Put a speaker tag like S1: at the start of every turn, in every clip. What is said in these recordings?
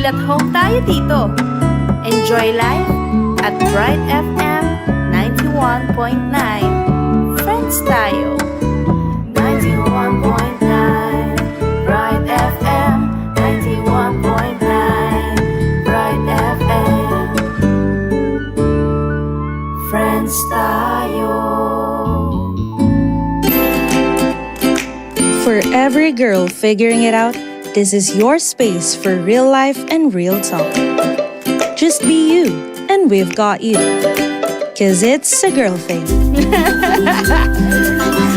S1: at home tayo dito. Enjoy life at Bright FM 91.9. Friends tayo. 91.9 Bright FM 91.9 Bright FM. Friends tayo.
S2: For every girl figuring it out, this is your space for real life and real talk. Just be you, and we've got you. 'Cause it's a girl thing.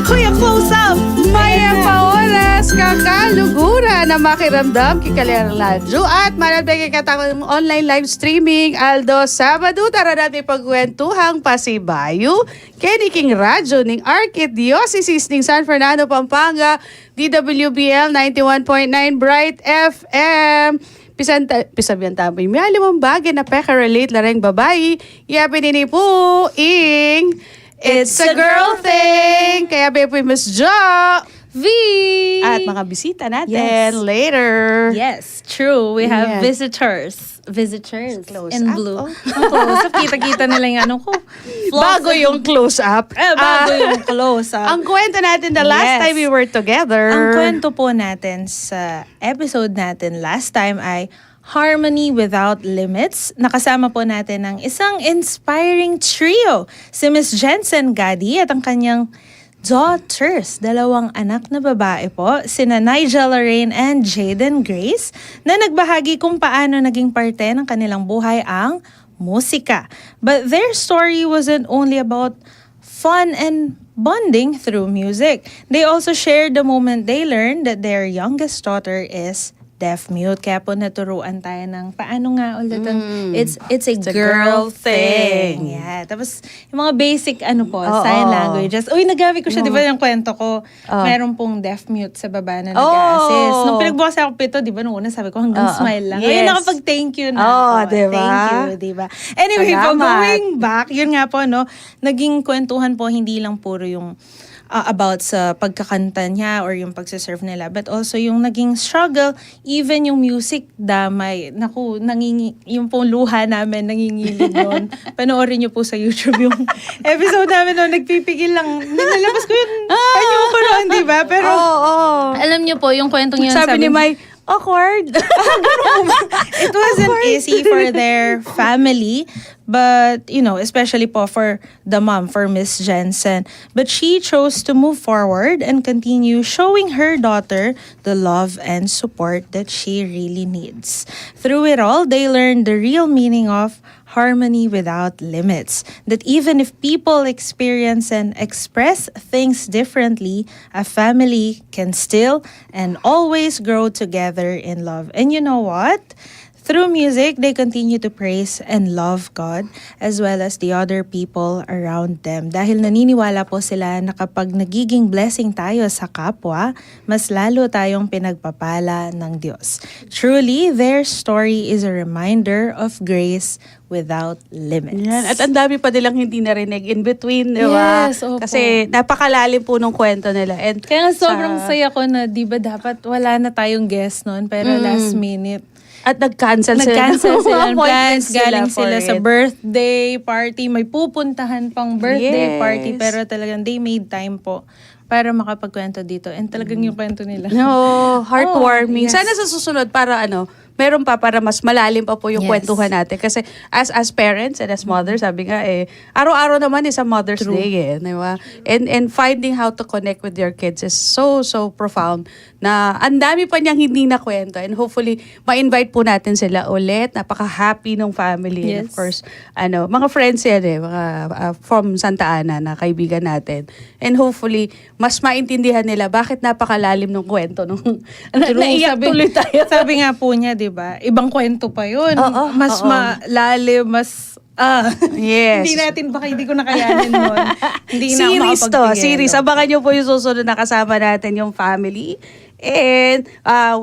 S3: Kuya, close up! Maya Paolas, kakalugura na makiramdam, kikalerang ladyo at manabigay katakot online live streaming. Aldo, Sabado, tara natin pagkwentuhang pasibayo. Kenny King Radyo ning Archdiocese ning San Fernando, Pampanga, DWBL 91.9 Bright FM. Pisabihan tabi. May alimang bagay na peka-relate lareng babae. Yapi nini po, ing... It's a girl thing! Kaya po Miss Jo!
S2: V!
S3: At mga bisita natin
S2: Yes.
S3: later.
S2: Yes, true. We have
S3: Yes.
S2: visitors
S3: Close
S2: in
S3: up,
S2: blue.
S3: oh.
S2: Close up. Kita-kita nila yung ano ko.
S3: Bago yung close-up.
S2: Bago yung close-up.
S3: Ang kwento natin the last
S2: Yes.
S3: time we were together.
S2: Ang kwento po natin sa episode natin last time ay Harmony Without Limits. Nakasama po natin ng isang inspiring trio, si Miss Jensen Gadi at ang kanyang daughters, dalawang anak na babae po, sina Nigel Lorraine and Jaden Grace, na nagbahagi kung paano naging parte ng kanilang buhay ang musika. But their story wasn't only about fun and bonding through music. They also shared the moment they learned that their youngest daughter is deaf-mute. Kaya po naturuan tayo ng paano nga ulit ang it's a girl thing. Yeah. Tapos yung mga basic sign languages. Uy, nagamit ko siya, di ba yung kwento ko? Meron pong deaf-mute sa baba na nag-assist. Nung pinagbukas ako pito, di ba nung una sabi ko hanggang smile lang. Ngayon nakapag-thank you na ako.
S3: di ba?
S2: Thank you, di ba? Anyway, po,
S3: Salamat.
S2: going back, yun nga po, no, naging kwentuhan po, hindi lang puro yung about sa pagkakanta niya or yung pagsiserve nila, but also yung naging struggle, even yung music damay. Naku, yung pong luha namin nangingilid doon. Panoorin niyo po sa YouTube yung episode namin noon, nagpipigil lang. Nalabas ko yun, panyo ko noon, di ba? Pero, alam niyo po, yung kwentong yun,
S3: Sabi ni Mai, awkward.
S2: it wasn't easy for their family, but especially po for the mom, for Miss Jensen. But she chose to move forward and continue showing her daughter the love and support that she really needs. Through it all, they learned the real meaning of harmony without limits. That even if people experience and express things differently, a family can still and always grow together in love. And you know what? Through music, they continue to praise and love God as well as the other people around them. Dahil naniniwala po sila na kapag nagiging blessing tayo sa kapwa, mas lalo tayong pinagpapala ng Diyos. Truly, their story is a reminder of grace without limits.
S3: Yan. At ang dami pa nilang hindi narinig in between, di ba?
S2: Yes, opo.
S3: Kasi napakalalim po nung kwento nila. And
S2: Kaya nga sobrang saya ko na di ba dapat wala na tayong guest noon pero last minute
S3: at nag-cancel sila
S2: ng plans,
S3: appointments
S2: galing
S3: for
S2: sila sa
S3: it.
S2: birthday party, may pupuntahan pang birthday
S3: Yes.
S2: party, pero talagang they made time po para makapagkwento dito. And talagang yung kwento nila.
S3: No, heartwarming.
S2: yes.
S3: Sana sa susunod para meron pa para mas malalim pa po yung
S2: Yes.
S3: kwentuhan natin. Kasi as parents and as mothers, sabi nga araw-araw naman is a Mother's Day di ba? And finding how to connect with your kids is so profound na ang dami pa niyang hindi na kwento. And hopefully, ma-invite po natin sila ulit. Napaka-happy ng family. And of
S2: Yes.
S3: course, mga friends yan mga from Santa Ana na kaibigan natin. And hopefully, mas maintindihan nila bakit napakalalim ng kwento nung naiyak tuloy tayo.
S2: Sabi nga po niya, di ba? Ibang kwento pa yun.
S3: Oo,
S2: Mas
S3: oo.
S2: malalim, mas...
S3: Yes.
S2: Hindi ko nakayanin nun. Hindi na ako
S3: Series to.
S2: makapagpigil.
S3: Series. Abangan nyo po yung susunod na kasama natin yung family. And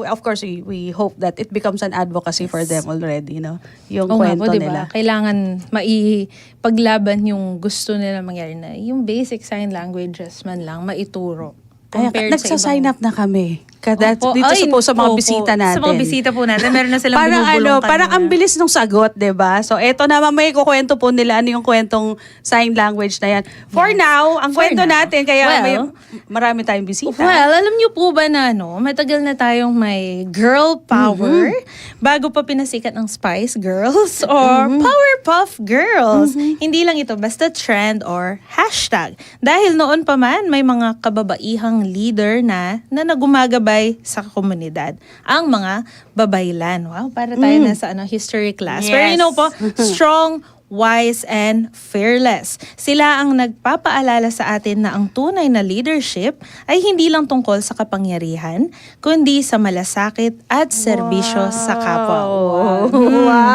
S3: of course, we hope that it becomes an advocacy for them already, yung
S2: Oo nga
S3: kwento
S2: po, diba?
S3: nila.
S2: Kailangan maipaglaban yung gusto nila mangyari na yung basic sign languages man lang maituro.
S3: Kaya
S2: Compared sa
S3: nagsa-sign
S2: ibang-
S3: up na kami.
S2: Opo.
S3: Dito
S2: Ay,
S3: sa mga
S2: opo.
S3: bisita natin.
S2: Sa mga bisita po natin, meron na silang
S3: Parang
S2: binubulong
S3: parang ang
S2: kanina.
S3: bilis ng sagot, 'di ba? So eto na mamaya kukwento po nila ano yung kwentong sign language na yan. For now, ang
S2: For
S3: kwento
S2: now.
S3: natin kaya
S2: Well,
S3: marami tayong bisita.
S2: Well, alam niyo po ba na matagal na tayong may girl power bago pa pinasikat ng Spice Girls or Powerpuff Girls. Hindi lang ito basta trend or hashtag. Dahil noon pa man may mga kababaihang leader na nagumagabay sa komunidad. Ang mga babaylan. Wow, para tayo na sa history class. Pero
S3: Yes.
S2: you know po, strong, wise, and fearless. Sila ang nagpapaalala sa atin na ang tunay na leadership ay hindi lang tungkol sa kapangyarihan, kundi sa malasakit at serbisyo sa kapwa.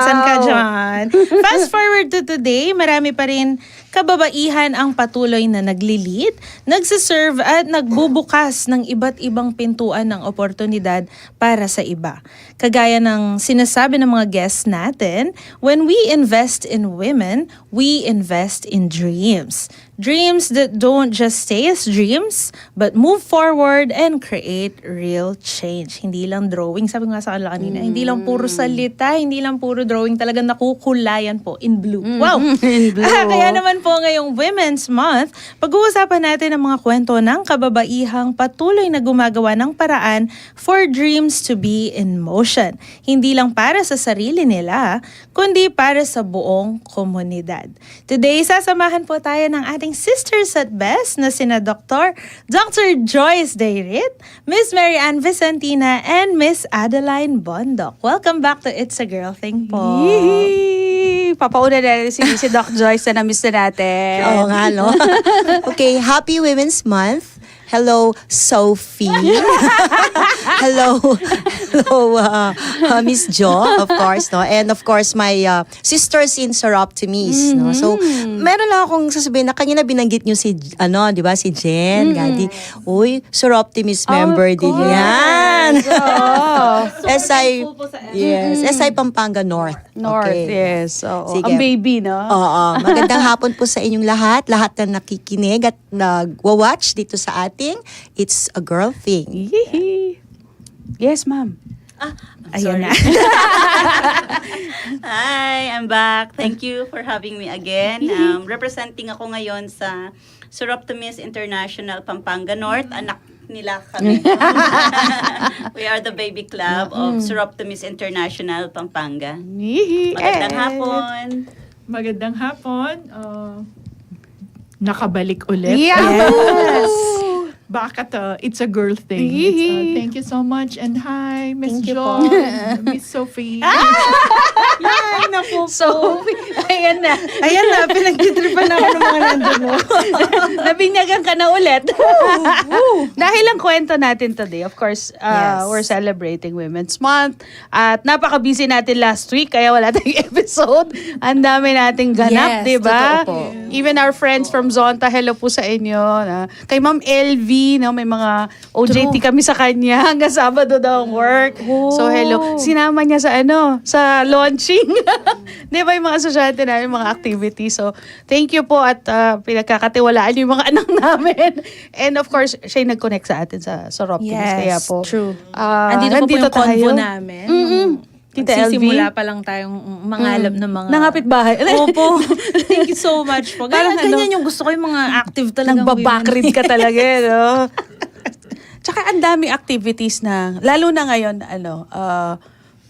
S2: San ka dyan? Fast forward to today, marami pa rin kababaihan ang patuloy na nagli-lead, nagsiserve at nagbubukas ng iba't ibang pintuan ng oportunidad para sa iba. Kagaya ng sinasabi ng mga guests natin, when we invest in women, we invest in dreams. Dreams that don't just stay as dreams, but move forward and create real change. Hindi lang drawing, sabi ko nga sa kanila kanina, hindi lang puro salita, hindi lang puro drawing, talagang nakukulayan po in blue. Wow!
S3: In blue.
S2: Kaya naman po ngayong Women's Month, pag-uusapan natin ang mga kwento ng kababaihang patuloy na gumagawa ng paraan for dreams to be in motion. Hindi lang para sa sarili nila, kundi para sa buong komunidad. Today, sasamahan po tayo ng ating sisters at best na sina Dr. Joyce Dayrit, Miss Mary Ann Vicentina, and Miss Adeline Bondoc. Welcome back to It's a Girl Thing po.
S3: Yee! Papauna na rin si Doc Joyce na na-miss na natin.
S4: Oo nga, no? Okay, Happy Women's Month. Hello, Sophie. Hello, Miss Jo, of course, no? And of course, my sisters in Soroptimis, no? So, meron lang akong sasabihin na kanina binanggit niyo si, di ba, si Jen, Gadi. Uy, Soroptimis member din yan. SI, yes, SI Pampanga North.
S3: North,
S4: Okay.
S3: yes. Oo.
S4: Sige.
S3: Ang baby, no?
S4: Oo. Magandang hapon po sa inyong lahat na nakikinig at nagwa-watch dito sa ating It's a Girl Thing.
S3: Yee! Yes, ma'am.
S2: Ayan na.
S5: Hi, I'm back. Thank you for having me again. Representing ako ngayon sa Soroptimis International Pampanga North. Anak nila kami. We are the baby club of Soroptimis International Pampanga.
S3: Yee!
S5: Magandang hapon.
S6: Magandang hapon. Nakabalik ulit.
S3: Yes!
S6: Back at It's a Girl Thing.
S3: Yee.
S6: Thank you so much. And hi, Miss
S2: Thank you
S6: Jo,
S2: po.
S6: Miss Sophie.
S2: Ay, naku so, ayan na. Ayan na, pinagtitripan ako ng mga nandun.
S3: Nabinyagan ka na ulit. Dahil ang kwento natin today, of course,
S2: Yes.
S3: we're celebrating Women's Month. At napaka-busy natin last week, kaya wala tayong episode. Ang dami nating ganap,
S2: Yes,
S3: di ba?
S2: totoo po.
S3: Even our friends from Zonta, hello po sa inyo. Kay Ma'am LV, no, may mga OJT kami sa kanya. Hanggang Sabado daw ang work. So, hello. Sinama niya sa launching. Di ba yung mga estudyante namin, mga activities. So, thank you po at pinagkakatiwalaan yung mga anak namin. And of course, siya yung nag-connect sa atin sa Soroptimis.
S2: Yes,
S3: Kaya po.
S2: true.
S3: Nandito
S2: Andito po yung convo
S3: tayo.
S2: namin.
S3: Tita LV.
S2: Nagsisimula pa lang tayong mangalap ng mga...
S3: Nangapit bahay.
S2: Opo. Thank you so much po.
S3: Parang
S2: Ganyan yung gusto ko yung mga active talagang
S3: Nagbabakrid ka talaga, no? Tsaka ang dami activities na, lalo na ngayon,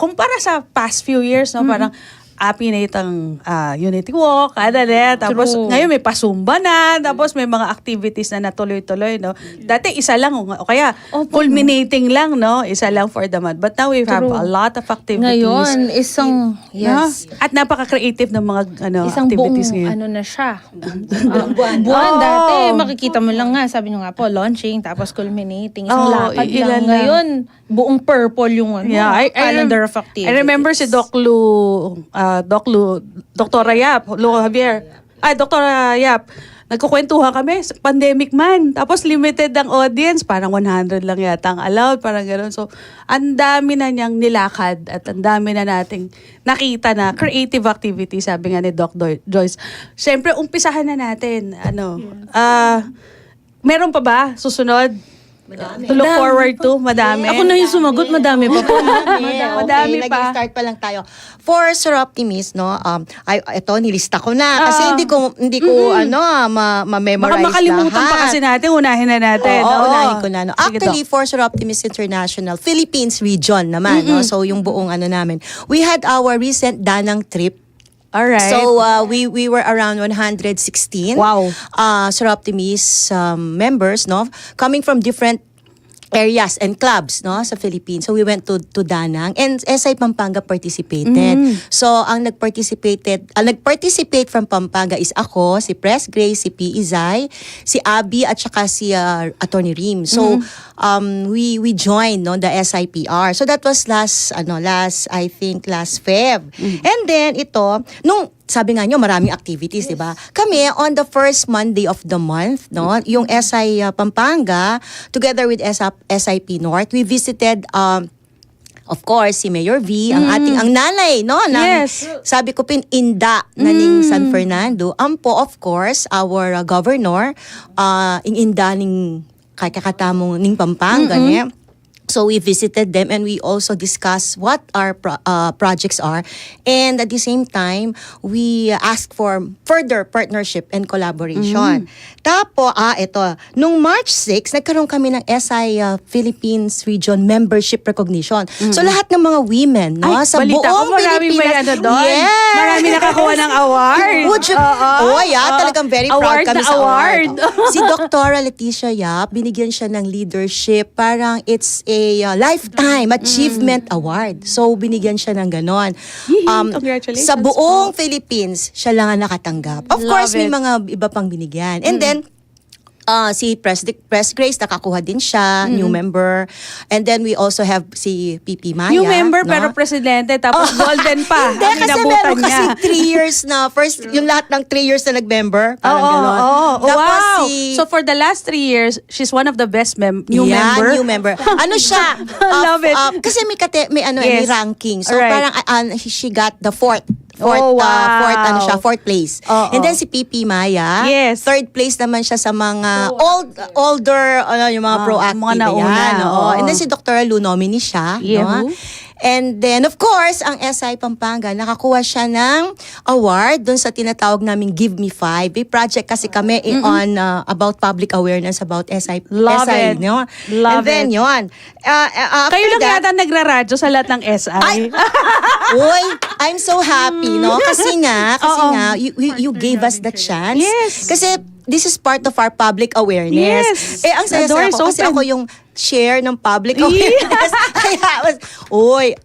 S3: kumpara sa past few years, no, parang Pinate ang Unity Walk, tapos
S2: True.
S3: ngayon may pasumba na, tapos may mga activities na natuloy-tuloy, no? Dati isa lang, o kaya culminating lang, no? Isa lang for the month. But now we have
S2: True.
S3: a lot of activities.
S2: Ngayon, isang... Yes.
S3: No? At napaka-creative ng mga
S2: Isang buong
S3: activities ngayon.
S2: ano na siya. Buwan dati, makikita mo lang nga, sabi nyo nga po, launching, tapos culminating, isang lakad
S3: ilan
S2: lang.
S3: lang.
S2: Ngayon, buong purple yung calendar of activities.
S3: I remember si Dr. Yap, Lu Javier. Dr. Yap. Nagkukwentuhan kami, pandemic man. Tapos limited ang audience, parang 100 lang yata ang allowed, parang gano'n. So, ang dami na niyang nilakad at ang dami na nating nakita na creative activity, sabi nga ni Doc Joyce. Siyempre, umpisahan na natin. Meron pa ba? Susunod? To look forward to, madami.
S2: Ako na yung sumagot, madami pa po.
S3: Madami
S4: okay,
S3: pa.
S4: Nag-start pa lang tayo. For Sir Optimist, no, ito, nilista ko na. Kasi hindi ko ma-memorize
S3: Baka makalimutan pa
S4: lahat.
S3: kasi natin, unahin na natin.
S4: Oo, unahin ko na. No.
S3: Sige,
S4: Actually, for Sir Optimist International, Philippines region naman. No? So, yung buong namin. We had our recent Danang trip.
S3: Alright.
S4: So, we were around 116.
S3: Wow.
S4: Sir Optimist members, no? Coming from different areas and clubs, no, sa Philippines. So we went to Danang, and SI Pampanga participated. So ang nagparticipate from Pampanga is ako, si Press Grace, si P. Izay, si Abby at saka si Attorney Rim. So we joined, no, the SIPR. So that was last Feb. And then ito nung sabi nga nyo, maraming activities, di ba? Kami, on the first Monday of the month, no, yung SI Pampanga, together with SIP North, we visited, of course, si Mayor V, ang nanay, no?
S3: Yes.
S4: Sabi ko inda na ning San Fernando. Ampo, of course, our governor, inda ning kakakatamong ning Pampanga, niya. So we visited them and we also discussed what our projects are, and at the same time we asked for further partnership and collaboration. Tapo ito nung March 6 nagkaroon kami ng SI Philippines Region Membership Recognition. So lahat ng mga women, no,
S3: Ay,
S4: sa
S3: balita ko,
S4: buong
S3: marami may
S4: Pilipinas.
S3: doon.
S4: Yes.
S3: Marami nakakuha ng award.
S4: Would you? Talagang very
S3: Award
S4: proud kami
S3: na
S4: sa
S3: award.
S4: award. Si Dr. Leticia Yap, binigyan siya ng leadership. Parang it's a lifetime achievement award. So, binigyan siya ng ganon.
S3: Congratulations
S4: Sa buong Philippines, siya lang ang nakatanggap. Of course, may mga iba pang binigyan. And then, si Press Grace, nakakuha din siya, new member. And then we also have si PP Maya.
S3: New member
S4: no?
S3: pero presidente, tapos golden pa.
S4: Hindi,
S3: ang
S4: kasi
S3: inabutan
S4: meron
S3: niya.
S4: kasi 3 years na. First, yung lahat ng 3 years na nag-member. Parang ganon. Tapos
S3: Wow. So for the last 3 years, she's one of the best new member.
S4: New member. Ano siya?
S3: Love it.
S4: Kasi may
S3: Yes.
S4: ranking. So
S3: Alright.
S4: parang she got the fourth
S3: Oh, wow.
S4: fourth place.
S3: Oo.
S4: And then si PP Maya,
S3: Yes.
S4: third place naman siya sa mga older, yung mga proactive.
S3: mga nauna,
S4: yan, oo.
S3: oo.
S4: And then si Dr. Lu nominee siya.
S3: Yehu.
S4: No? And then, of course, ang SI Pampanga, nakakuha siya ng award dun sa tinatawag naming Give Me 5. May project kasi kami on about public awareness about SI.
S3: Love
S4: SI,
S3: it.
S4: no?
S3: Love
S4: And then,
S3: it.
S4: yun.
S3: Kayo lang yata nagraradyo sa lahat ng SI.
S4: Uy, I'm so happy, no? Kasi nga, you gave us the chance.
S3: Yes.
S4: Kasi this is part of our public awareness.
S3: Yes.
S4: Ang
S3: The door
S4: saya-saya
S3: is
S4: ko kasi
S3: open.
S4: ako yung share ng public awareness. Kaya,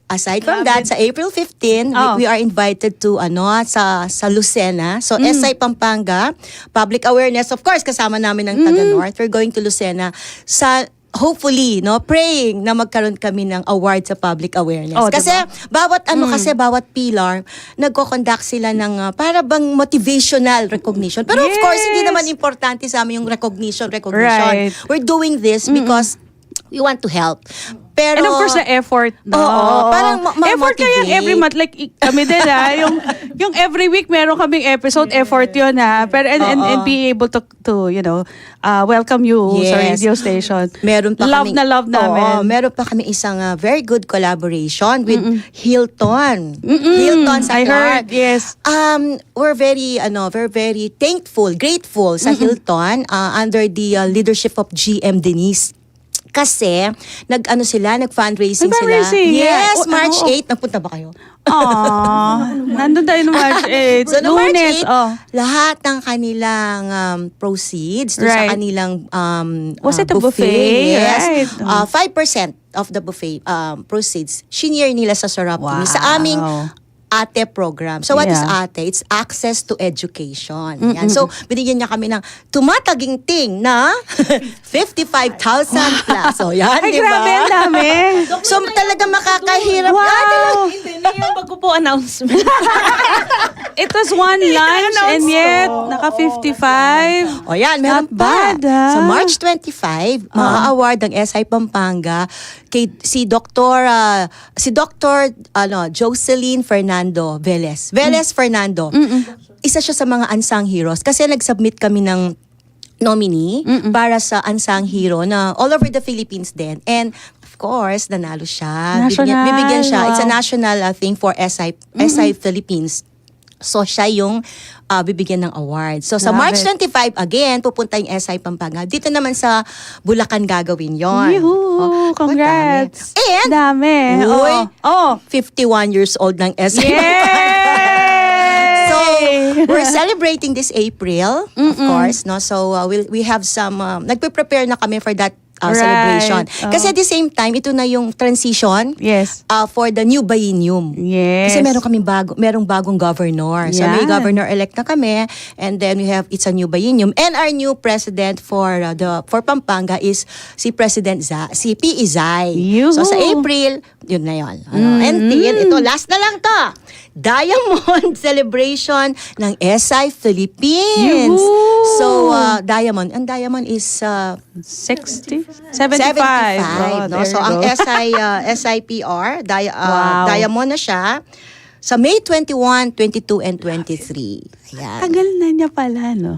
S4: aside from that, sa April 15, we are invited to, sa Lucena. So, SI Pampanga, public awareness. Of course, kasama namin ng taga-North. We're going to Lucena sa hopefully, no, praying na magkaroon kami ng award sa public awareness.
S3: Oh,
S4: Kasi
S3: diba?
S4: bawat pillar, nagko-conduct sila ng para bang motivational recognition. Pero of
S3: Yes.
S4: course, hindi naman importante sa amin yung recognition.
S3: Right.
S4: We're doing this because we want to help. Pero,
S3: And of course, the effort. No?
S4: Oo, parang
S3: effort kaya every month. Like, kami din yung every week meron kaming episode, effort yun Pero, and be able to welcome you sa
S4: Yes.
S3: radio station.
S4: Meron pa
S3: love
S4: kaming,
S3: na love namin.
S4: Oo, meron pa kami isang very good collaboration with Hilton. Hilton sa
S3: I heard,
S4: Clark.
S3: yes.
S4: We're very thankful, grateful sa Hilton under the leadership of GM Denise. Kasi nag-fundraising sila.
S3: Nag-fundraising, yeah.
S4: Yes,
S3: Oh,
S4: March
S3: ano?
S4: 8 nagpunta ba kayo?
S3: Nandun tayo no March 8.
S4: So, no March
S3: Lunes,
S4: 8, lahat ng kanilang proceeds doon sa
S3: Right.
S4: kanilang
S3: Was it a buffet?
S4: Yes.
S3: Right.
S4: 5% of the buffet proceeds, shinare nila sa Soroptimi.
S3: Wow.
S4: Sa aming ATE program. So what is
S3: Yeah.
S4: ATE? It's access to education. Yan. So binigyan niya kami ng tumataginting na 55,000 plus. So yan,
S3: Ay,
S4: di ba?
S3: grabe, ang dami.
S4: So talaga makakahirap.
S3: Wow.
S2: Hindi na yung bago po announcement.
S3: It was one lunch and yet, naka-55.
S4: O yan, meron
S3: Not bad,
S4: pa. Sa March 25, maa-award ang SI Pampanga kay si Dr. Jocelyn Fernando Velez. Fernando. Isa siya sa mga unsung heroes kasi nag-submit kami ng nominee para sa Unsung Hero na all over the Philippines din. And of course, nanalo siya.
S3: National,
S4: Bibigyan siya. It's a
S3: wow.
S4: national thing for SI Philippines. So, siya yung bibigyan ng award. So, sa
S3: Love
S4: March
S3: it.
S4: 25, again, pupunta yung SI Pampanga. Dito naman sa Bulacan gagawin yon.
S3: Yuhu! Congrats!
S4: And,
S3: Dami.
S4: uy,
S3: Oh.
S4: 51 years old ng SI
S3: Yay!
S4: So, we're celebrating this April, of course, no? So, we have some, nagpe-prepare na kami for that
S3: Right.
S4: celebration.
S3: Oh.
S4: Kasi at the same time, ito na yung transition
S3: Yes.
S4: for the new biennium.
S3: Yes.
S4: Kasi merong bagong governor. So, may
S3: Yan.
S4: governor-elect na kami, and then it's a new biennium. And our new president for Pampanga is si President si P.E. Zay.
S3: Yuhu.
S4: So, sa April, yun na yun. Until, ito, last na lang to. Diamond celebration ng SI Philippines.
S3: Yuhu.
S4: So, Diamond. Ang Diamond is
S3: 60? 75.
S4: 75.
S3: Oh,
S4: No?
S3: there
S4: So,
S3: you
S4: ang
S3: go.
S4: SIPR,
S3: Wow.
S4: Diamond na siya sa May 21, 22, and 23. Ayan.
S3: Tagal na niya pala, no?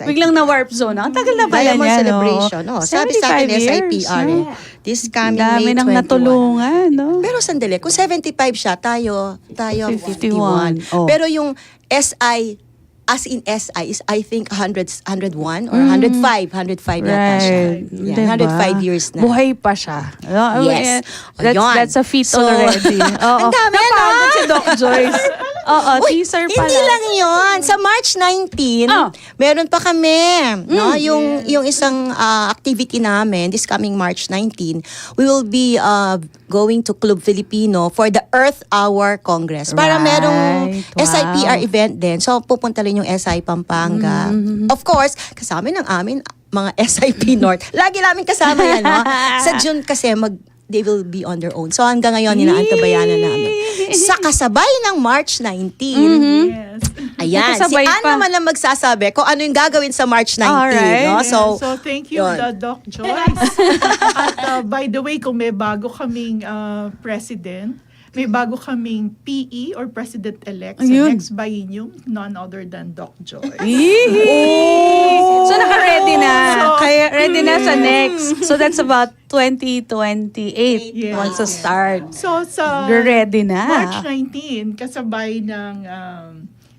S3: biglang na-warp zone. Ang tagal na pala
S4: Diamond
S3: niya,
S4: celebration.
S3: no?
S4: No? Sabi sa akin
S3: 75 years,
S4: SIPR.
S3: no?
S4: This coming
S3: Dami
S4: May
S3: nang
S4: 21.
S3: natulungan, no?
S4: Pero sandali, kung 75 siya, tayo 51.
S3: 51. Oh.
S4: Pero yung SI, as in SI, is I think 101 or 105. 105 yata siya.
S3: Right.
S4: Yeah,
S3: Diba?
S4: 105 years na.
S3: Buhay pa siya.
S4: Yes.
S3: That's a feat
S4: So,
S3: already. Oo.
S4: ang dami,
S3: Napagod
S4: no?
S3: si Doc Joyce. Oo,
S4: Uy,
S3: teaser pa
S4: hindi lang yon. Sa March 19,
S3: Oh.
S4: meron pa kami, no? Yung isang activity namin this coming March 19, we will be going to Club Filipino for the Earth Hour Congress. Para merong
S3: Right. Wow.
S4: SIPR event din. So pupunta rin yung SI Pampanga. Of course, kasama ng amin mga SIP North. Lagi namin kasama yan, no? Sa June kasi they will be on their own. So hanggang ngayon, inaantabayanan namin. Sa kasabay ng March 19,
S6: Yes.
S4: ayan, si
S3: Kasabay
S4: Ann
S3: pa.
S4: naman ang magsasabi kung ano yung gagawin sa March 19.
S3: Alright.
S4: No?
S6: So,
S4: So,
S6: thank you,
S4: yun.
S6: Doc Joyce. At by the way, kung may bago kaming president, may bago kaming PE or President-elect sa
S3: Ayun.
S6: next biennium, none other than Doc Joyce.
S3: So, naka-ready na.
S6: So,
S3: Kaya ready na sa next. So, that's about 2028
S6: Yes.
S3: once to start.
S6: So sa
S3: You're ready na.
S6: March 19, kasabay ng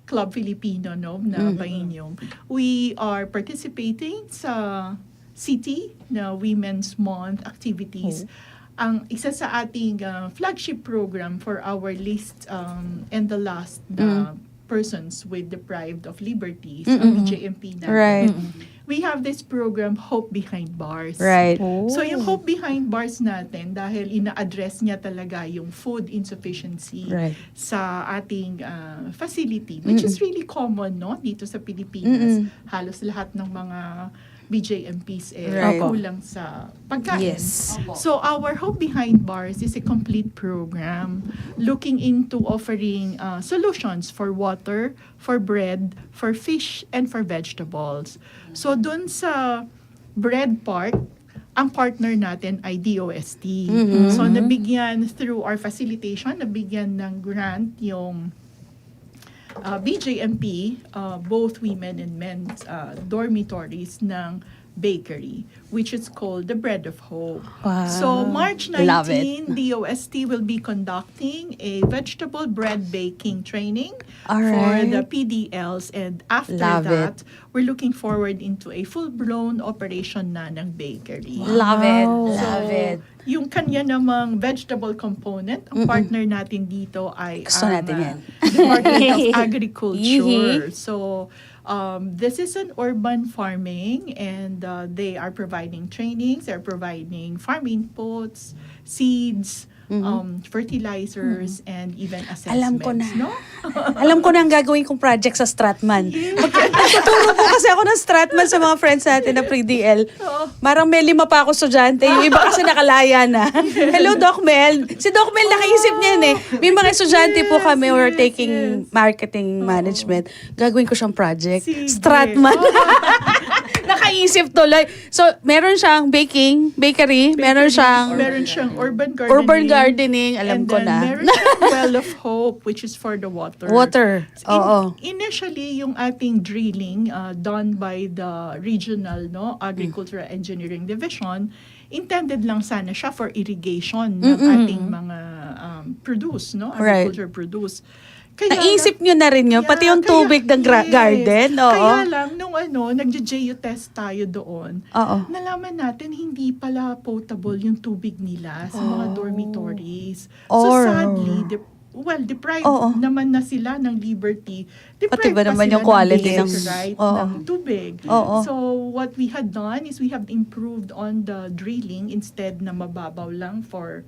S6: Club Filipino na biennium, we are participating sa City na Women's Month activities. Ang isa sa ating flagship program for our list and the last persons with deprived of liberties, ang BJMP natin.
S3: Right.
S6: We have this program, Hope Behind Bars.
S3: Right.
S6: So yung Hope Behind Bars natin, dahil ina-address niya talaga yung food insufficiency
S3: Right.
S6: sa ating facility, which is really common, no? Dito sa Pilipinas. Halos lahat ng mga BJMPs
S3: Right.
S6: kulang sa pagkain.
S3: Yes.
S6: So our Hope Behind Bars is a complete program looking into offering solutions for water, for bread, for fish, and for vegetables. So dun sa bread part, ang partner natin ay DOST. So nabigyan through our facilitation, nabigyan ng grant yung BJMP, both women and men's dormitories ng bakery, which is called the Bread of Hope.
S3: Wow.
S6: So March
S3: Love
S6: 19, the OST will be conducting a vegetable bread baking training
S3: All
S6: for
S3: right.
S6: the PDLs, and after
S3: Love
S6: that, we're looking forward into a full-blown operation na ng bakery.
S3: Love it.
S6: So,
S3: Love it.
S6: yung kanya namang vegetable component, ang partner natin dito ay
S3: Gusto
S6: ang
S3: natin yan.
S6: Department of Agriculture.
S3: Yihi.
S6: So, this is an urban farming, and they are providing trainings, they're providing farm inputs, seeds, fertilizers, and even assessments.
S3: Alam ko na.
S6: No?
S3: Alam ko na ang gagawin kong project sa Stratman. Nagtuturo po kasi ako ng Stratman sa mga friends natin na pre-DL. Marang may 5 pa ako estudyante. Yung iba kasi nakalaya na. Hello, Doc Mel. Si Doc Mel nakaisip niyan eh. May mga estudyante po kami who are taking marketing management. Gagawin ko siyang project.
S6: Sige.
S3: Stratman. Nakaisip tuloy. So, meron siyang bakery, meron siyang urban gardening, alam
S6: and
S3: ko
S6: then
S3: na.
S6: Meron siyang Well of Hope, which is for the water.
S3: Water. Oo.
S6: Initially, yung ating drilling done by the regional agricultural engineering division, intended lang sana siya for irrigation ng ating mga produce,
S3: Right.
S6: agriculture produce.
S3: Naisip nyo na rin yun, pati yung tubig ng garden. Oo.
S6: Kaya lang, nung nag-geotest tayo doon,
S3: Oo.
S6: nalaman natin hindi pala potable yung tubig nila sa mga dormitories.
S3: Or-
S6: So sadly, deprived
S3: Oo.
S6: naman na sila ng liberty.
S3: Pati ba
S6: Deprived
S3: naman
S6: sila
S3: yung quality
S6: ng
S3: ng-
S6: basic right
S3: Oo.
S6: ng tubig.
S3: Oo.
S6: So what we had done is we have improved on the drilling instead na mababaw lang for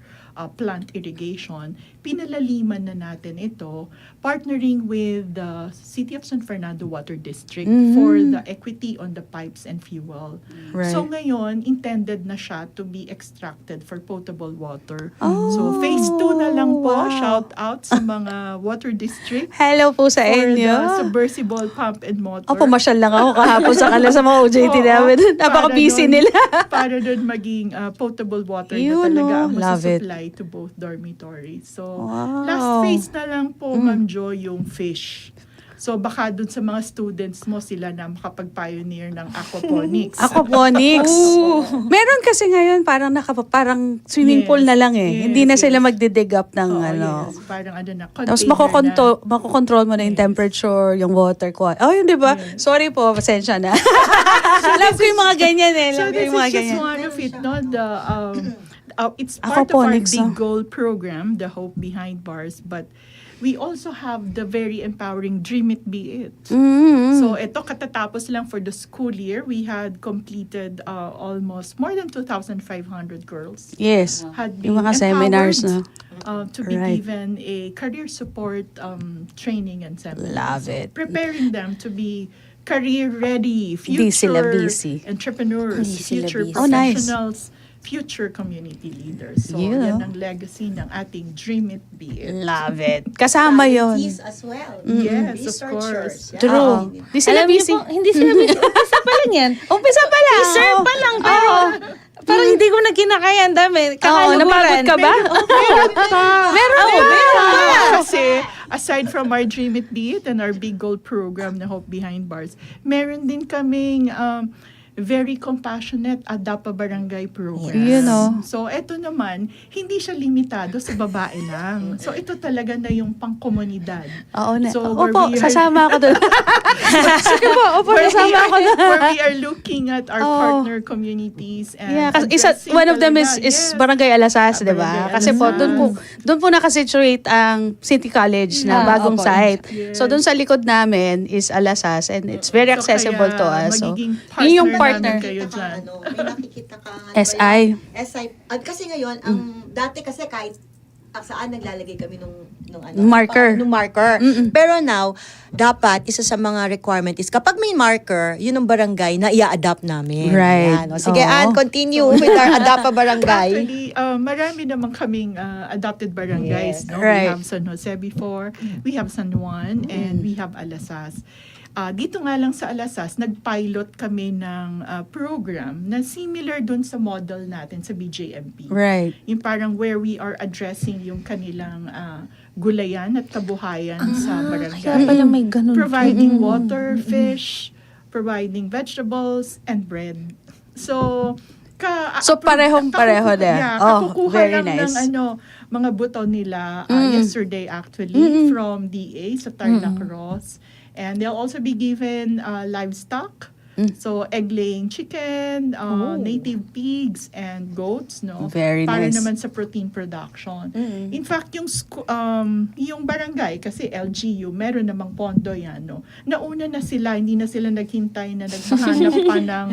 S6: plant irrigation. Pinalaliman na natin ito, partnering with the City of San Fernando Water District for the equity on the pipes and fuel.
S3: Right.
S6: So ngayon, intended na siya to be extracted for potable water.
S3: Oh,
S6: So phase 2 na lang po,
S3: wow.
S6: shout out sa mga water district
S3: Hello po sa
S6: for
S3: inyo.
S6: the submersible pump and motor.
S3: Pumasyal lang ako kahapon sa kanila sa mga OJT
S6: Oo,
S3: namin. Napaka-busy
S6: para
S3: nila.
S6: Para doon maging potable water
S3: Yun,
S6: na talaga ang
S3: love it.
S6: masusupply to both dormitories. So,
S3: Wow.
S6: last phase na lang po, Ma'am Jo, yung fish. So, baka doon sa mga students mo, sila na makapag-pioneer ng aquaponics.
S3: Aquaponics. Meron kasi ngayon parang swimming
S6: Yes,
S3: pool na lang eh.
S6: yes,
S3: Hindi na sila
S6: yes.
S3: magdidig up ng
S6: Oo,
S3: ano.
S6: yes. Parang na,
S3: Tapos
S6: container na.
S3: makokontrol mo na yung
S6: Yes.
S3: temperature, yung water quality. Oh, yun, di ba?
S6: Yes.
S3: Sorry po, pasensya na. Love ko yung mga ganyan eh.
S6: So
S3: Love ko
S6: this
S3: yung
S6: is
S3: mga
S6: just
S3: ganyan.
S6: one of it, no? It's part of our
S3: Aquaponics,
S6: big
S3: no?
S6: goal program, the Hope Behind Bars, but we also have the very empowering Dream It, Be It.
S3: Mm-hmm.
S6: So ito katatapos lang for the school year, we had completed almost more than 2,500 girls.
S3: Yes.
S6: Had been
S3: Yung mga seminars na.
S6: to be
S3: Right.
S6: given a career support training and seminars.
S3: Love it.
S6: Preparing them to be career ready,
S3: Di
S6: future
S3: sila busy.
S6: entrepreneurs,
S1: Hindi sila
S6: future
S1: busy.
S3: Oh, nice.
S6: professionals, future community leaders. So,
S3: You
S6: yan
S3: know.
S6: ang legacy ng ating Dream It, Be It.
S3: Love it. Kasama yun.
S4: Scientists as well.
S6: Yes, of
S4: Researchers.
S6: course.
S4: Yeah.
S3: True. Di sila
S2: Alam niyo
S3: busy.
S2: po, hindi sila busy. Umpisa pa lang yan.
S3: Umpisa pa lang.
S2: Teaser pa lang, pero parang hindi ko na kinakaya. Ang dami.
S3: Oo,
S2: Kakaluguran.
S3: napagod ka ba?
S2: Meron pa.
S6: Kasi aside from our Dream It, Be It and our big goal program na Hope Behind Bars, meron din kaming very compassionate ADAPA barangay program.
S3: You know.
S6: So, ito naman, hindi siya limitado sa babae lang. So, ito talaga na yung pangkomunidad.
S3: Oo na.
S6: So, where
S3: Opo,
S6: we are-
S3: sasama ako doon. Sige po, opo, sasama ako doon.
S6: where we are looking at our
S3: Oh.
S6: partner communities and
S3: Yeah, kasi
S6: addressing
S3: one of them
S6: talaga,
S3: is
S6: yes.
S3: Barangay Alasas, 'di
S6: Barangay
S3: ba? Kasi po
S6: Alasas.
S3: doon po nakasituate ang City College na bagong
S2: opo.
S3: site.
S6: Yes.
S3: So doon sa likod namin is Alasas and it's very
S6: So,
S3: accessible
S6: kaya
S3: to us. So
S6: magiging
S3: yun yung
S6: partner
S3: partner.
S6: namin kayo dyan.
S4: May nakikita ka nga.
S3: SI.
S4: SI. At kasi ngayon, ang dati kasi kahit saan naglalagay kami nung
S3: Marker.
S4: nung marker. Pero now, dapat isa sa mga requirement is kapag may marker, yun ang barangay na i-adapt namin.
S3: Right.
S4: Yan. O, sige,
S3: Oo.
S4: Ann, continue with our adapt pa barangay.
S6: Actually, marami naman kaming adopted barangays.
S4: Yes.
S6: No?
S3: Right.
S6: We have San Jose before, we have San Juan, and we have Alasas. Dito nga lang sa Alasas, nag-pilot kami ng program na similar dun sa model natin sa BJMP.
S3: Right.
S6: Yung parang where we are addressing yung kanilang gulayan at kabuhayan sa barangay.
S2: Kaya pala may ganun.
S6: Providing water, fish, providing vegetables, and bread. So,
S3: parehong-pareho din. Oh,
S6: kakukuha
S3: very
S6: lang
S3: nice.
S6: ng mga buto nila yesterday actually from DA sa Tarlac Ross. And they'll also be given livestock. So, egg-laying chicken, native pigs, and goats, no?
S3: Very
S6: Para
S3: nice.
S6: naman sa protein production. In fact, yung barangay, kasi LGU, meron namang pondo yan, no? Nauna na sila, hindi na sila naghintay na naghahanap pa ng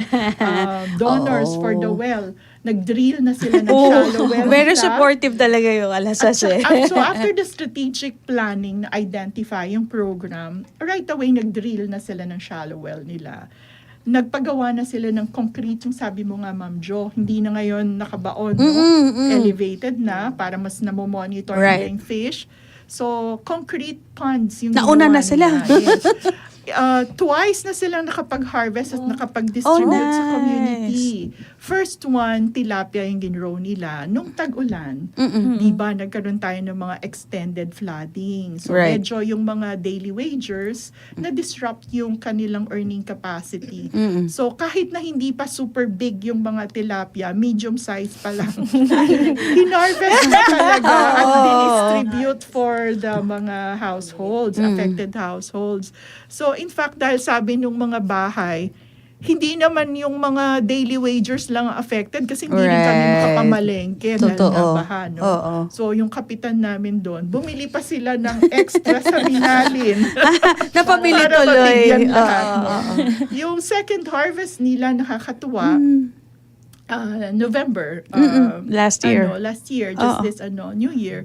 S6: donors for the well. Nag-drill na sila ng shallow well.
S3: Very
S6: nila.
S3: supportive talaga yung Alasas eh.
S6: So after the strategic planning na identify yung program, right away nag-drill na sila ng shallow well nila. Nagpagawa na sila ng concrete, yung sabi mo nga, Ma'am Jo, hindi na ngayon nakabaon, no? Elevated na para mas namomonitor
S3: Right.
S6: nila yung fish. So, concrete ponds yung
S3: Nauna
S6: ginawa
S3: na sila.
S6: nila. Yes. twice na silang nakapag-harvest at nakapag-distribute sa
S3: nice.
S6: community. First one, tilapia yung ginrow nila. Nung tag-ulan, di ba, nagkaroon tayo ng mga extended flooding. So,
S3: Right.
S6: medyo yung mga daily wagers na-disrupt yung kanilang earning capacity. So, kahit na hindi pa super big yung mga tilapia, medium size pa lang, hinarvest na talaga at dinistribute for the mga households, affected households. So, in fact, dahil sabi nung mga bahay, hindi naman yung mga daily wagers lang affected kasi hindi rin kami
S3: Right.
S6: makapamalengke dahil
S3: Totoo.
S6: nabaha, no?
S3: Oo.
S6: So, yung kapitan namin doon, bumili pa sila ng extra sa binalin.
S3: Napabili
S6: Para
S3: tuloy.
S6: mabigyan lahat,
S3: Oo,
S6: no? Yung second harvest nila, nakakatuwa, November.
S3: Last year.
S6: Last year, just
S3: Oo.
S6: this New Year.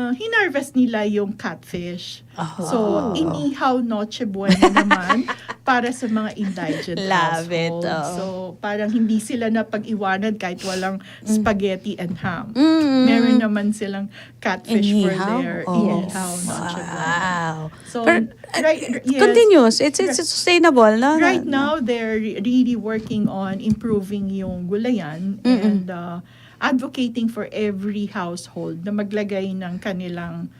S6: Hinarvest nila yung catfish. So, inihaw Noche Buena naman para sa mga indigent
S3: Love it,
S6: households.
S3: oo.
S6: So, parang hindi sila napag-iwanan kahit walang spaghetti and ham.
S3: Mm.
S6: Meron naman silang catfish for
S3: Inihaw?
S6: their
S3: Oh.
S6: inihaw Noche Buena.
S3: Wow.
S6: So,
S3: Pero,
S6: yes.
S3: Continuous. It's sustainable, no?
S6: Right now, they're really working on improving yung gulayan and advocating for every household na maglagay ng kanilang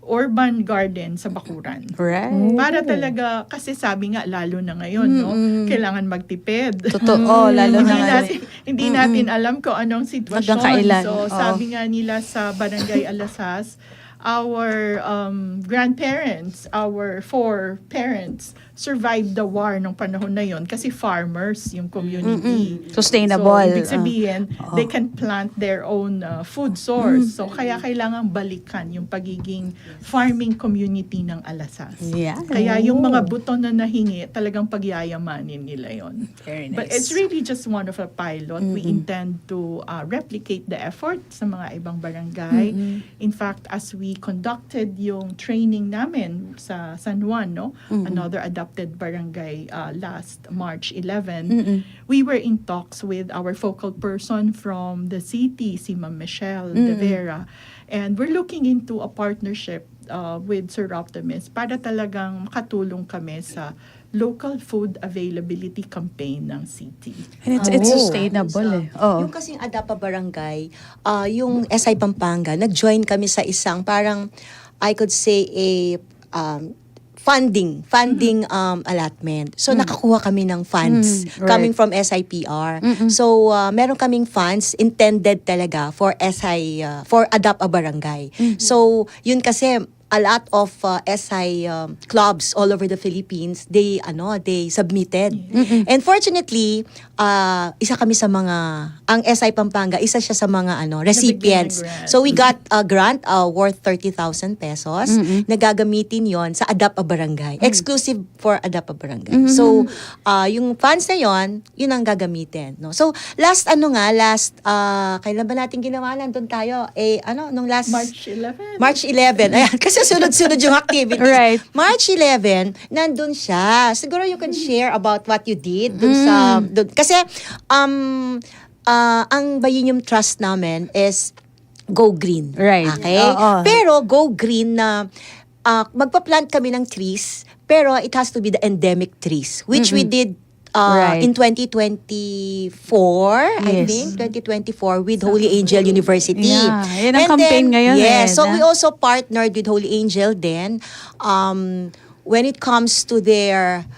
S6: urban garden sa bakuran.
S3: Right.
S6: Para talaga, kasi sabi nga, lalo na ngayon, no? Kailangan magtipid.
S3: Totoo, lalo na ngayon.
S6: Hindi natin alam kung anong
S3: Hanggang
S6: sitwasyon.
S3: kailan.
S6: So,
S3: Oo.
S6: sabi nga nila sa Barangay Alasas, our grandparents, our foreparents survived the war nung panahon na yon kasi farmers yung community.
S3: Sustainable.
S6: So, ibig sabihin, they can plant their own food source. So, kaya kailangan balikan yung pagiging farming community ng Alasas.
S3: Yeah.
S6: Kaya yung mga buto na nahingi, talagang pagyayamanin nila yon.
S3: Very
S6: But
S3: nice.
S6: it's really just one of a pilot. We intend to replicate the effort sa mga ibang barangay. In fact, as we conducted yung training namin sa San Juan, no, another adopted barangay last March 11, we were in talks with our focal person from the city, si Ma'am Michelle De Vera, and we're looking into a partnership with Sir Optimus para talagang makatulong kami sa local food availability campaign ng city.
S3: And it's sustainable eh. Oo.
S4: Yung kasing Adapa Barangay, yung SI Pampanga, nag-join kami sa isang parang, I could say, a funding allotment. So, nakakuha kami ng funds
S3: Right.
S4: coming from SIPR. So, meron kaming funds intended talaga for for Adapt a Barangay. So, yun kasi, a lot of SI clubs all over the Philippines, they submitted. And fortunately, isa kami sa mga, ang SI Pampanga, isa siya sa mga recipients.
S6: grant.
S4: So we got a grant worth 30,000 pesos na gagamitin yon sa Adapt a Barangay. Exclusive for Adapt a Barangay. So, yung funds na yon, yun ang gagamitin. No? So, kailan ba natin ginawa? Nandun tayo, nung last...
S6: March 11.
S4: March 11. Ayan, kasi sunod-sunod yung activity.
S3: Right.
S4: March 11, nandun siya. Siguro you can share about what you did dun sa... Kasi, ang Bayinium Trust namin is Go Green.
S3: Right.
S4: Okay?
S3: Oo.
S4: Pero Go Green na magpa-plant kami ng trees, pero it has to be the endemic trees, which we did
S3: Right.
S4: in 2024, I
S3: Yes.
S4: think, 2024 with Holy Angel University.
S3: Yeah, yun ang
S4: And
S3: campaign ngayon
S4: yes,
S3: eh,
S4: so
S3: na?
S4: we also partnered with Holy Angel then when it comes to their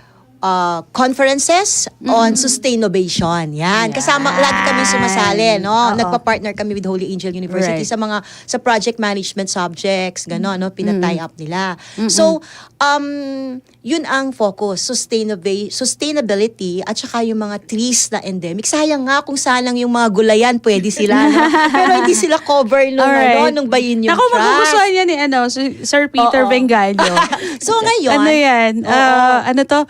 S4: conferences on sustainability. Yan. Kasama, lagi kami sumasali, no?
S3: Oo.
S4: Nagpa-partner kami with Holy Angel University
S3: Right.
S4: sa project management subjects, gano'n, no? Pinatay up nila. So, yun ang focus, sustainability at saka yung mga trees na endemic. Sayang nga kung salang yung mga gulayan, pwede sila, no? Pero hindi sila cover nung bayin yung
S3: Naku,
S4: trust.
S3: magugustuhan yan ni Sir Peter
S4: Oo.
S3: Bengalio.
S4: So, ngayon,
S3: Ano yan? Ano to?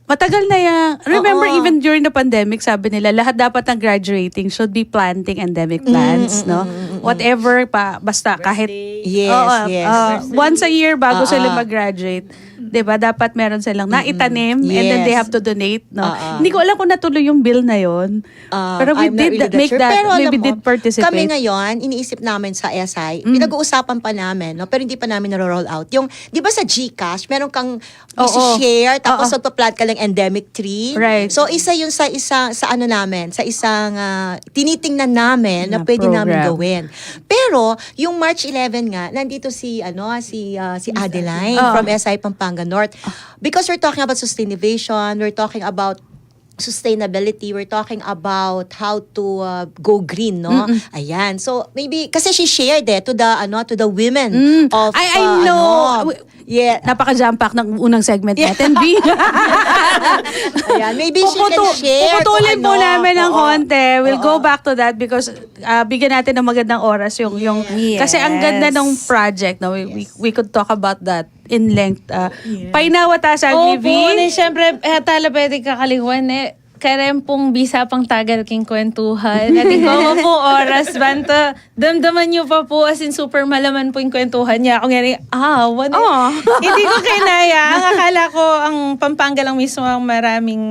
S3: Matagal na yan. Remember,
S4: Oo.
S3: even during the pandemic, sabi nila, lahat dapat ng graduating should be planting endemic plants, no? Whatever pa, basta kahit...
S4: Yes,
S3: Oo,
S4: yes.
S3: once a year bago sila mag-graduate. 'Di ba? Dapat meron silang naitanim and then they
S4: Yes.
S3: have to donate, no?
S4: Oo.
S3: Hindi ko alam kung natuloy yung bill na yon. Pero we
S4: I'm not
S3: did
S4: really that
S3: make
S4: sure.
S3: that,
S4: Pero alam
S3: we
S4: mo,
S3: did participate.
S4: kami ngayon, iniisip namin sa SI, pinag-uusapan pa namin, no? Pero hindi pa namin naro-roll out. Yung, di ba sa GCash, meron kang isi-share, tapos magpa-plant ka lang endemic tree.
S3: Right.
S4: So, isa yun sa ano namin, sa isang tinitingnan namin na
S3: Na
S4: pwede namin
S3: program.
S4: gawin. Pero, yung March 11 nga, nandito si Adeline from SI Pampanga North. Because we're talking about sustainability, we're talking about sustainability, we're talking about how to go green, no? Ayan. So maybe kasi she shared to the women of
S3: I know.
S4: yeah.
S3: Napaka-jump pack ng unang segment natin, B.
S4: Ayan. Maybe she can share.
S3: Puputulin po namin ng
S4: Oo.
S3: konti. We'll go back to that because bigyan natin ng magandang oras yung kasi ang ganda ng project, no? We could talk about that in length. Painawa ta sa
S2: Opo,
S3: Agli,
S2: siyempre, tala pwede kakaliwan karem pong bisa pang tagal king kwentuhan. At ikaw po oras, banto, damdaman niyo pa po as in super malaman po yung kwentuhan niya. Ako nga hindi ko kinaya. Ang akala ko, ang Pampanga lang mismo ang maraming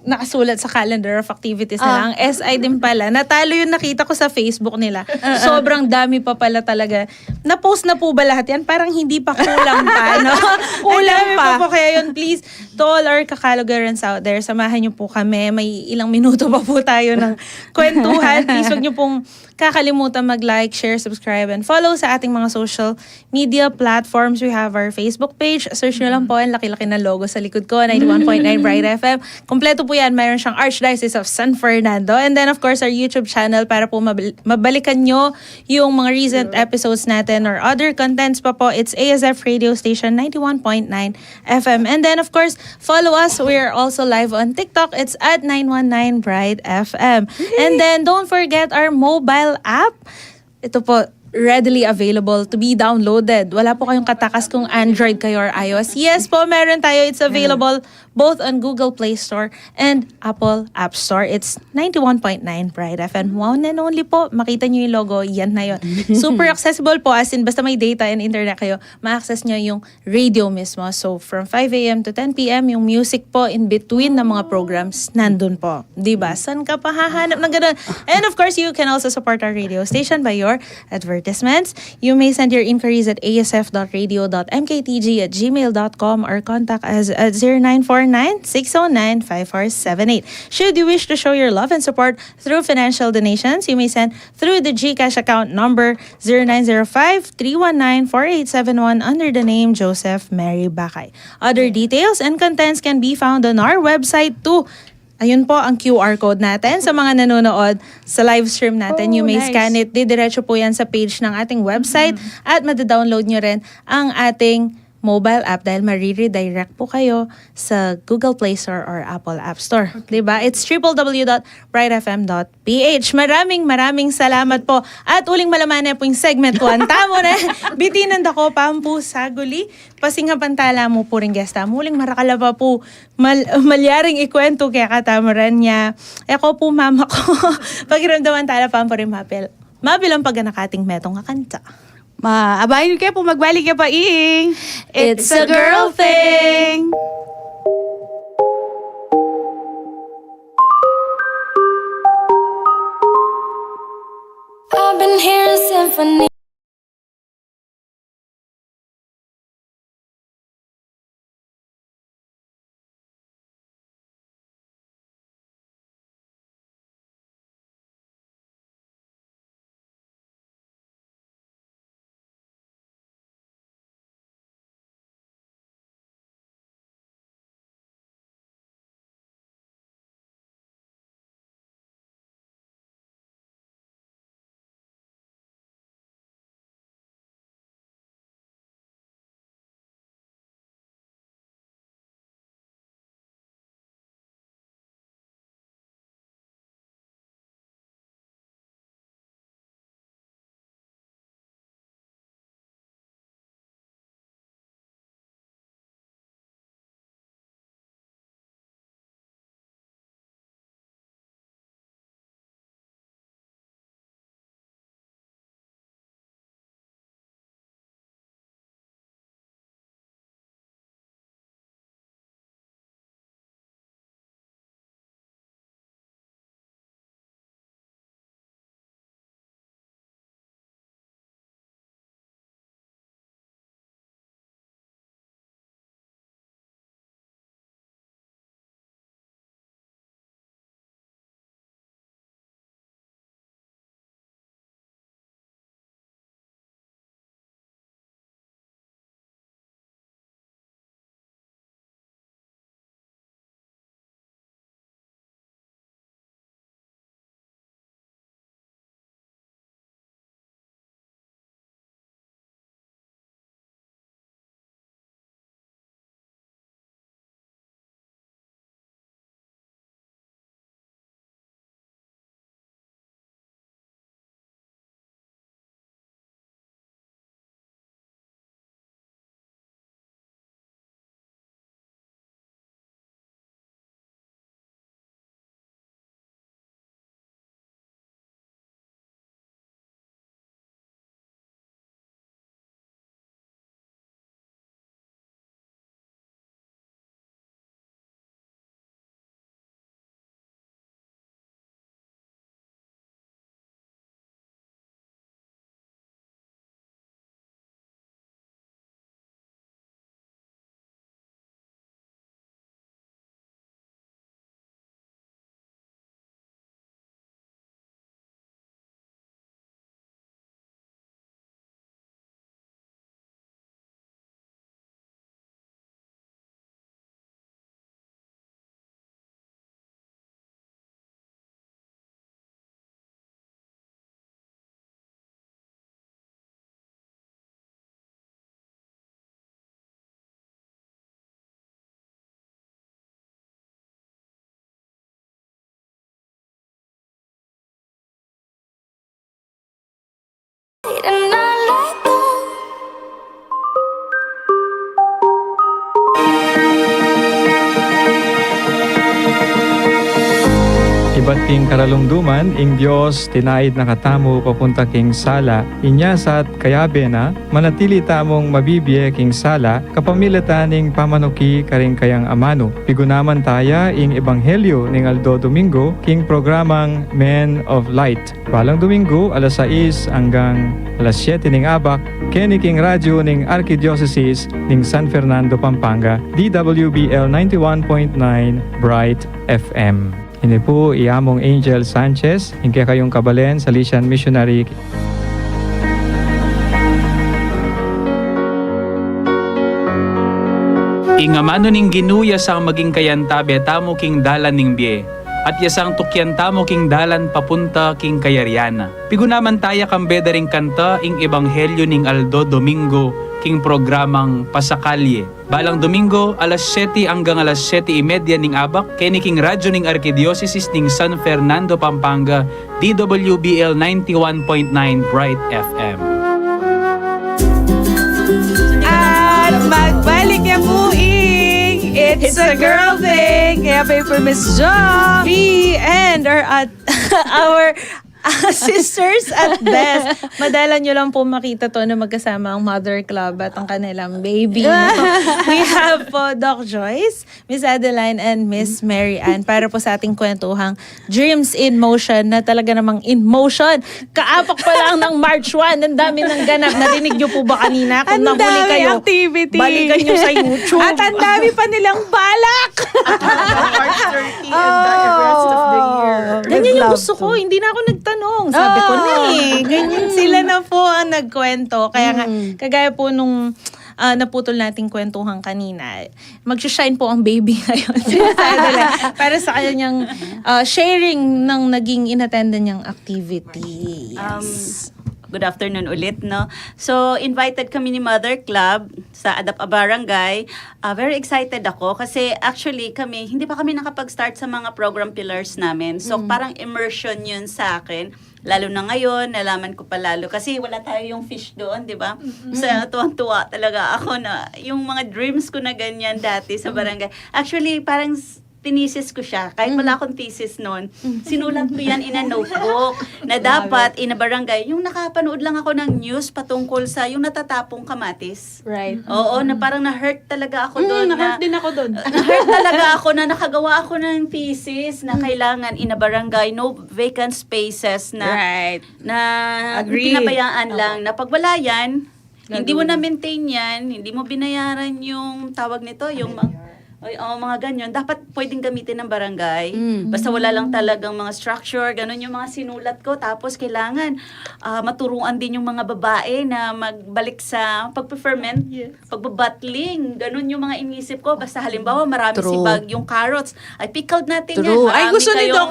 S2: nakasulat sa calendar of activities nila. Ang SI din pala. Natalo yung nakita ko sa Facebook nila. Sobrang dami pa pala talaga. Na-post na po ba lahat yan? Parang hindi pa kulang pa, no? Kulang pa po. Kaya yun, please, to all our Kakalogarans out there, samahan niyo po kami. May ilang minuto pa po tayo ng kwentuhan. Please, huwag niyo pong kakalimutan mag-like, share, subscribe, and follow sa ating mga social media platforms. We have our Facebook page. Search nyo lang po. Ang laki-laki na logo sa likod ko. 91.9 Bright FM. Kompleto po yan. Mayroon siyang Archdiocese of San Fernando. And then, of course, our YouTube channel para po mabalikan nyo yung mga recent episodes natin or other contents pa po. It's ASF Radio Station 91.9 FM. And then, of course, follow us. We're also live on TikTok. It's at 919 Bright FM. And then, don't forget our mobile app. Ito po, readily available to be downloaded. Wala po kayong katakas kung Android kayo or iOS. Yes po, meron tayo. It's available both on Google Play Store and Apple App Store. It's 91.9 Bright FM. One and only po. Makita nyo yung logo. Yan na yun. Super accessible po. As in, basta may data and internet kayo, ma-access nyo yung radio mismo. So, from 5 a.m. to 10 p.m., yung music po in between ng mga programs, nandun po. Diba? San ka pa hahanap ng ganun? And of course, you can also support our radio station by your advertisements. You may send your inquiries at asf.radio.mktg@gmail.com or contact us at 0949-609-5478. Should you wish to show your love and support through financial donations, you may send through the GCash account number 0905-319-4871 under the name Joseph Mary Bakay. Other details and contents can be found on our website too. Ayun po ang QR code natin sa mga nanonood sa live stream natin. You may scan it. Didiretso po yan sa page ng ating website at madadownload nyo rin ang ating mobile app dahil mariredirect po kayo sa Google Play Store or Apple App Store. Diba? It's www.brightfm.ph. Maraming salamat po. At uling malaman na po yung segment 1. Tamo na. Bitinan dako pampu saguli. Pasingha pantala mo po rin gesta. Muling marakala pa po. Malyaring ikwento kaya katamaran niya. Ako po mama ko. Pagiramdaman tala pampu rin mapil. Mabilang pagganakating metong kakanta.
S3: Maabayin kayo po, magbalik ka pa, Ing.
S2: It's a girl thing.
S7: I've been hearing symphony. Iba't king karalungduman, ing Diyos, tinaid na katamo papunta king sala, inyasat kayabe na, manatili tamong mabibye king sala, kapamilatan ning pamanuki karing kayang amano. Pigunaman taya ing ebanghelyo ning Aldo Domingo, king programang Men of Light. Balang Domingo, alas 6 hanggang alas 7 ning abak, kini king radyo ning Archdiocese ning San Fernando, Pampanga, DWBL 91.9 Bright FM. Ini po iamong Angel Sanchez, hingga kayong kabalen, Salesian Missionary.
S8: Ingamano ning ginuya sang maging kayantabe tamo king dalan ning biye. At yasang tukyan tamo king dalan papunta king kayariana. Pigunaman taya kambeda ring kanta ing ebanghelyo ning Aldo Domingo king programang Pasakalye. Balang Domingo, alas 7 hanggang alas 7:30 ning abak, kini king radyo ning Archdiocese ning San Fernando, Pampanga, DWBL 91.9 Bright FM.
S3: At magbalik yung buing. It's a girl thing. Kaya paper Miss Jo.
S2: We and our sisters at best. Madala nyo lang po makita to na magkasama ang Mother Club at ang kanilang baby. We have po Doc Joyce, Miss Adeline, and Miss Mary Ann para po sa ating kwentuhang Dreams in Motion na talaga namang in motion. Kaapak pa lang ng March 1. Ang dami ng ganap. Narinig nyo po ba kanina? Kung
S3: Ang
S2: nahuli
S3: dami
S2: kayo,
S3: activity.
S2: balikan nyo sa YouTube.
S3: At ang dami pa nilang balak.
S6: March 30 and the rest of the year.
S2: Ganyan yung
S3: love
S2: gusto
S3: to.
S2: ko. Hindi na ako nagtanong. Sabi ko na ganyan sila na po ang nagkwento. Kaya nga, kagaya po nung naputol nating kwentuhan kanina, mag-shine po ang baby ngayon. Para sa kanyang sharing ng naging inattendan niyang activity. Yes.
S5: Good afternoon ulit, no? So, invited kami ni Mother Club sa Adap Barangay. Very excited ako kasi actually kami, hindi pa kami nakapag-start sa mga program pillars namin. So, parang immersion yun sa akin. Lalo na ngayon, nalaman ko pa lalo. Kasi wala tayo yung fish doon, di ba? So, tuwang-tuwa talaga ako na yung mga dreams ko na ganyan dati sa barangay. Actually, parang tinisis ko siya. Kahit wala akong thesis noon, sinulat ko yan in a notebook na dapat in a barangay. Yung nakapanood lang ako ng news patungkol sa yung natatapong kamatis.
S2: Right.
S5: Oo, na parang na-hurt talaga ako doon.
S3: Na-hurt din ako doon.
S5: Na-hurt talaga ako na nakagawa ako ng thesis na kailangan in a barangay, no vacant spaces na
S3: Right.
S5: na
S3: Agree.
S5: pinabayaan lang. Na pag wala yan, hindi mo na-maintain yan, hindi mo binayaran yung tawag nito, yung mga ganyan. Dapat pwedeng gamitin ng barangay. Basta wala lang talagang mga structure, ganun yung mga sinulat ko. Tapos kailangan maturuan din yung mga babae na magbalik sa pagpe-ferment, pagbabatling. Ganun yung mga inisip ko. Basta halimbawa marami
S3: True.
S5: sibag yung carrots. Ay, pickled natin yan.
S3: True. Ay,
S5: Marami
S3: gusto ni
S5: kayong-
S3: Doc,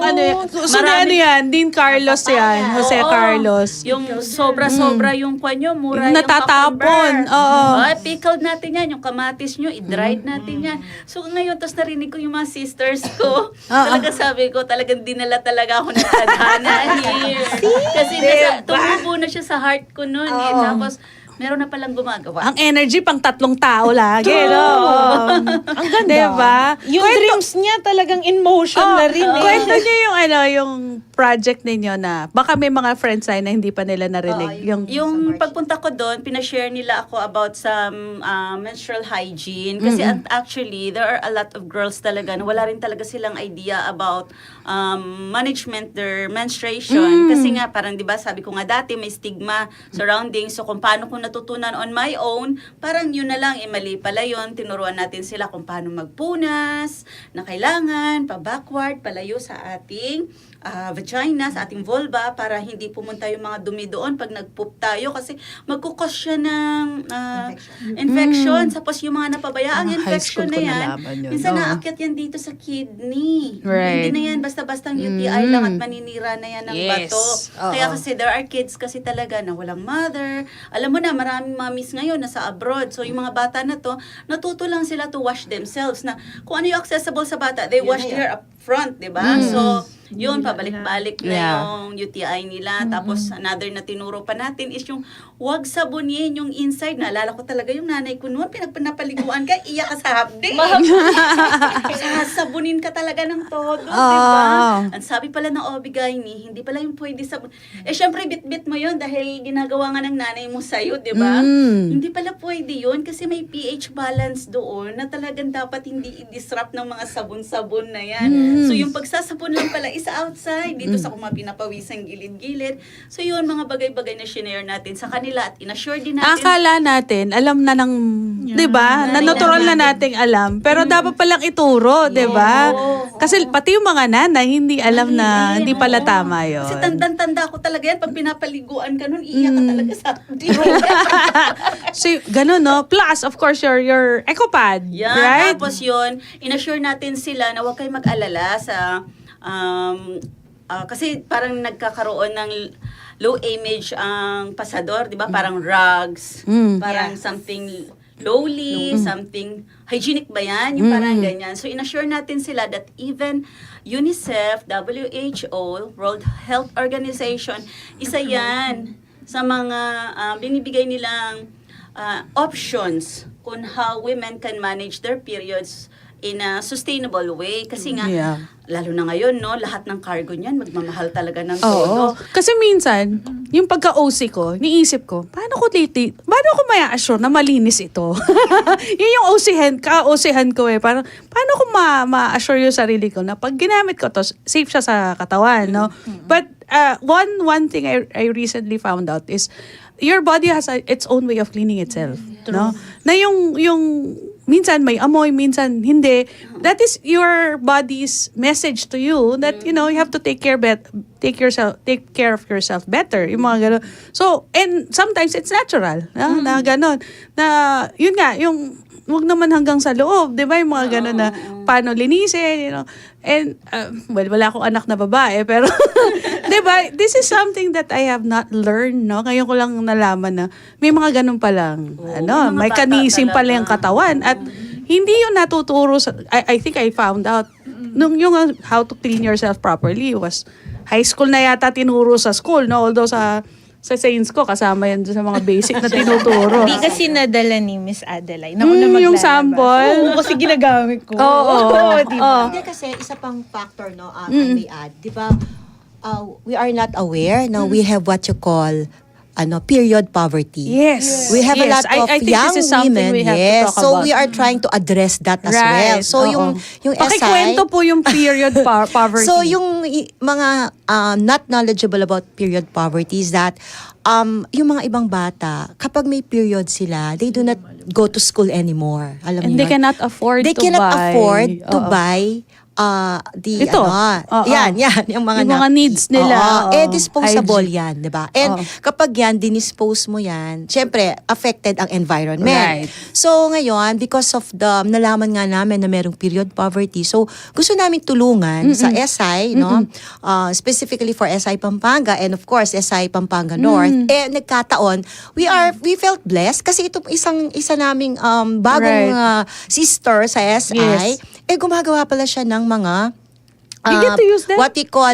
S3: gusto ni
S5: marami-
S3: yan, Dean Carlos yan. Jose
S5: Oo.
S3: Carlos.
S5: Yung sobra-sobra yung kwan nyo, mura
S3: Yung
S5: yung
S3: natatapon.
S5: cucumber.
S3: Oo.
S5: Ay, pickled natin yan. Yung kamatis nyo, i-dried natin yan. So ngayon, tapos narinig ko yung mga sisters ko. Talaga sabi ko, talagang dinala talaga ako ng tadhana here. Kasi tumubo na siya sa heart ko noon. Eh. Tapos, meron na palang gumagawa.
S3: Ang energy pang 3 tao lagi, no?
S2: Ang ganda.
S3: Diba?
S2: Yung dreams niya talagang in motion na rin.
S3: Kwento niyo yung yung project ninyo na baka may mga friends ay na hindi pa nila narinig.
S5: Yung pagpunta ko doon, pinashare nila ako about sa menstrual hygiene. Kasi actually, there are a lot of girls talaga na wala rin talaga silang idea about management their menstruation. Kasi nga, parang di ba sabi ko nga dati, may stigma surrounding. So kung paano ko natutunan on my own, parang yun na lang, mali pala yun. Tinuruan natin sila kung paano magpunas, na kailangan, pa-backward, palayo sa ating vagina, sa ating vulva, para hindi pumunta yung mga dumi doon pag nag-poop tayo. Kasi magkukos siya ng infection. Tapos yung mga napabayaang infection na yan, minsan naakyat yan dito sa kidney.
S3: Right.
S5: Hindi na yan basta-bastang UTI lang at maninira na yan ng bato. Kaya kasi there are kids kasi talaga na walang mother. Alam mo na, maraming mommies ngayon nasa abroad. So yung mga bata na to, natuto lang sila to wash themselves na kung ano yung accessible sa bata, they wash their up front, di ba? So, Yun, pabalik-balik na
S3: Yeah.
S5: yung UTI nila. Tapos another na tinuro pa natin is yung huwag sabunin yung inside. Naalala ko talaga yung nanay ko noon, pinapaliguan ka, iyak ka sa hapde. Sabunin ka talaga ng todo, diba? Ang sabi pala ng OB-GYN, hindi pala yung pwede sabon. Syempre, bit-bit mo yun dahil ginagawa nga ng nanay mo sa'yo, diba? Hindi pala pwede yun kasi may pH balance doon na talagang dapat hindi i-disrupt ng mga sabon-sabon na yan. So, yung pagsasabon lang pala is outside, dito sa mga pinapawisang gilid-gilid. So, yun, mga bagay-bagay na shinare natin sa kanila at inassure din natin.
S3: Akala natin, alam na ng, di ba? Na natural na nating alam. Pero dapat palang ituro, di ba? Kasi pati yung mga nanay, hindi alam na hindi pala tama yun.
S5: Kasi tanda ko talaga yan. Pag pinapaliguan ka nun, iiyak ka talaga sa
S3: So, ganun, no? Plus, of course, your EcoPad,
S5: Yeah,
S3: right?
S5: tapos yun, inassure natin sila na huwag kayong mag-alala sa, kasi parang nagkakaroon ng low image ang pasador, di ba? Parang rugs, parang something lowly, something hygienic ba yan? Yung parang ganyan. So, inassure natin sila that even UNICEF, WHO, World Health Organization, isa yan sa mga binibigay nilang options kung how women can manage their periods in a sustainable way. Kasi nga, lalo na ngayon, no, lahat ng cargo niyan, magmamahal talaga ng todo.
S3: Oo. Kasi minsan, yung pagka-OC ko, niisip ko, paano ko maya-assure na malinis ito? Yun yung ka-OC-han ko eh. Parang, paano ko ma-assure yung sarili ko na pag ginamit ko to, safe siya sa katawan, no? But, one thing I recently found out is, your body has its own way of cleaning itself, no? Na yung minsan may amoy, minsan hindi. That is your body's message to you that you have to take care of yourself better. Yung mga ganun. So, and sometimes it's natural, na ganun. Na yun nga, yung wag naman hanggang sa loob, 'di ba? Yung mga ganun na paano linisin, And wala akong anak na babae, pero 'di ba? This is something that I have not learned, no? Ngayon ko lang nalaman na may mga ganun pa lang.
S5: may mga
S3: Mechanism
S5: bata
S3: pala yung
S5: talaga.
S3: katawan at hindi yun natuturo sa I think I found out nung yung how to clean yourself properly was high school na yata tinuro sa school, no? Although sa science ko, kasama yan sa mga basic na tinuturo.
S2: Hindi kasi nadala ni Miss Adeline. Ako na
S3: Yung
S2: maglalabas.
S3: sample.
S2: Oo, kasi ginagamit ko.
S3: Oo.
S2: diba?
S4: Hindi kasi isa pang factor, no, I may add. Di ba, we are not aware, no, we have what you call, period poverty.
S3: Yes.
S4: We have a
S3: Yes.
S4: lot of
S3: I think
S4: young
S3: this is something
S4: women.
S3: we have
S4: Yes.
S3: to talk
S4: So
S3: about.
S4: we are trying to address that as well.
S3: Right.
S4: So yung
S3: Pakikwento
S4: SI,
S3: po yung period poverty.
S4: so yung mga not knowledgeable about period poverty is that yung mga ibang bata, kapag may period sila, they do not go to school anymore. Alam
S3: And
S4: mo
S3: they
S4: yun?
S3: cannot afford
S4: They
S3: to
S4: cannot
S3: buy.
S4: afford to
S3: Oo.
S4: buy
S3: Ito. Oo.
S4: yan, yung mga,
S3: Yung mga needs nila. Oo.
S4: disposable
S3: Hygiene.
S4: yan, di ba? And kapag yan, dinispose mo yan, syempre, affected ang environment.
S3: Right.
S4: So, ngayon, because of nalaman nga namin na merong period poverty, so, gusto namin tulungan sa SI, no? Specifically for SI Pampanga and of course, SI Pampanga North. Nagkataon, we felt blessed kasi ito isa naming bagong sister sa SI,
S3: Yes.
S4: gumagawa pala siya ng mga
S3: You get to use them.
S4: what we call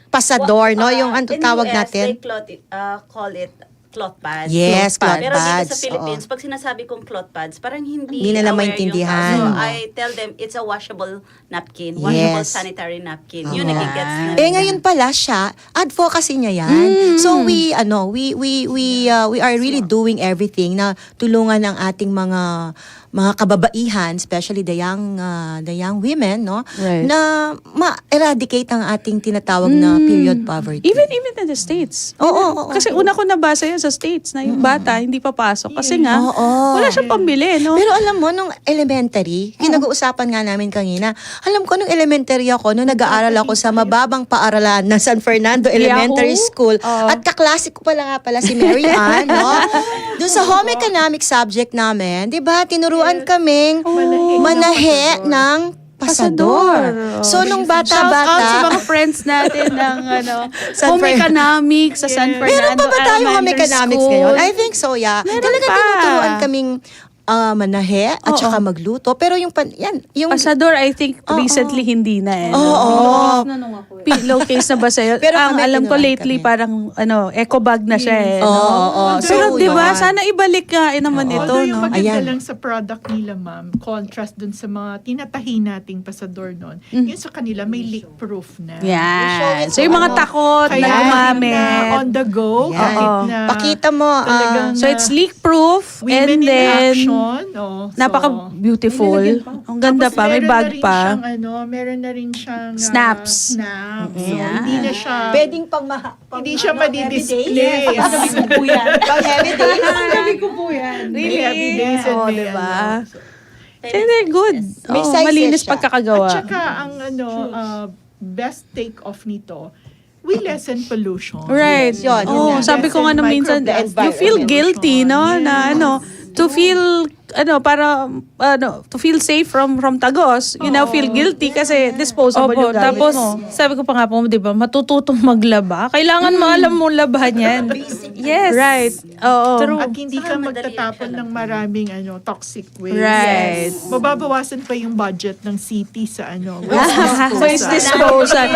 S4: pasador, no? Yung ano
S5: In
S4: tawag
S5: US,
S4: natin?
S5: they call it cloth pads.
S4: Yes, cloth
S5: Pero dito
S4: pads,
S5: sa Philippines,
S4: oo.
S5: pag sinasabi kong cloth pads, parang hindi
S4: Hindi nila
S5: aware
S4: maintindihan.
S5: yung tao. So, I tell them, it's a washable napkin. Washable
S4: Yes.
S5: sanitary napkin. Yun, nagigets na.
S4: Ngayon pala siya, advocacy niya yan. So we are really doing everything na tulungan ng ating mga kababaihan, especially the young women, no?
S3: Right.
S4: Na ma-eradicate ang ating tinatawag na period poverty.
S3: Even in the States.
S4: Oo.
S3: Kasi una ko nabasa yan sa States na yung bata hindi papasok. Kasi nga,
S4: Oo.
S3: wala siyang pambili, no?
S4: Pero alam mo, nung elementary, kinag-uusapan nga namin kanina, alam ko nung elementary ako, nung nag-aaral ako sa mababang paaralan ng San Fernando Elementary
S3: Yahoo!
S4: School, at kaklase ko pala nga pala si Mary Ann, no? Doon sa home economic subject namin, di ba, tinuruan kaming manahe ng pasador. So, nung
S3: Shout out sa
S4: bata-bata,
S3: mga friends natin ng
S4: San
S3: home economics sa San
S4: meron
S3: Fernando
S4: pa ba tayo home
S3: Elementary
S4: economics
S3: School?
S4: ngayon? I think so, yeah. Talaga
S3: pa.
S4: tinuturuan kaming manahe at saka magluto. Pero yung yung
S3: Pasador, I think recently hindi na eh.
S4: Oo.
S3: Pillowcase na ba sa'yo?
S4: Pero
S3: Ang
S4: kami,
S3: alam ko
S4: kinuha
S3: lately
S4: kami.
S3: parang eco bag na siya eh.
S4: Oo.
S3: Pero
S4: So,
S3: di ba,
S4: yun.
S3: sana ibalik nga naman ito,
S6: Although yung
S3: no?
S6: maganda
S4: Ayan.
S6: lang sa product nila, ma'am, contrast dun sa mga tinatahi nating pasador nun, yun sa kanila may leak-proof na.
S3: Yan. So yung mga takot na
S6: Kaya
S3: gumamit.
S6: na on the go,
S4: Ayan.
S6: kahit
S3: Oo.
S6: na
S4: Pakita mo.
S6: talagang
S3: So it's leak-proof
S6: women
S3: and
S6: in
S3: then
S6: action. Oh, so,
S3: napaka-beautiful. Ang ganda
S6: tapos
S3: pa, may
S6: meron
S3: bag
S6: na rin
S3: pa.
S6: Siyang, meron na rin siyang
S3: Snaps.
S6: snaps. So,
S3: Yeah.
S6: hindi na siya,
S4: Pwedeng
S6: hindi siya madidisplay.
S4: Pang heavy days.
S6: Really? Heavy days and
S3: Oo,
S6: may
S3: diba?
S6: ano. So,
S3: They're good.
S4: May
S3: Oh,
S4: sizes
S3: malinis
S4: siya.
S3: pagkakagawa.
S6: At saka ang best take-off nito, we lessen pollution.
S3: Right.
S4: Yun,
S3: Oh,
S4: yun.
S3: sabi ko nga nung minsan, you feel guilty, no? Na to feel to feel safe from Tagos, you now feel guilty kasi disposable
S2: Opo,
S3: yung gamit
S2: tapos
S3: mo.
S2: sabi ko pa nga po, di ba, matututong maglaba. Kailangan mo alam mo labahan yan. Yes.
S3: Right. Oo.
S6: At hindi ka
S5: Saka madali
S6: magtatapon
S5: siya
S6: ng maraming toxic waste.
S3: Right.
S6: Mababawasan pa yung budget ng city sa
S3: Waste disposal.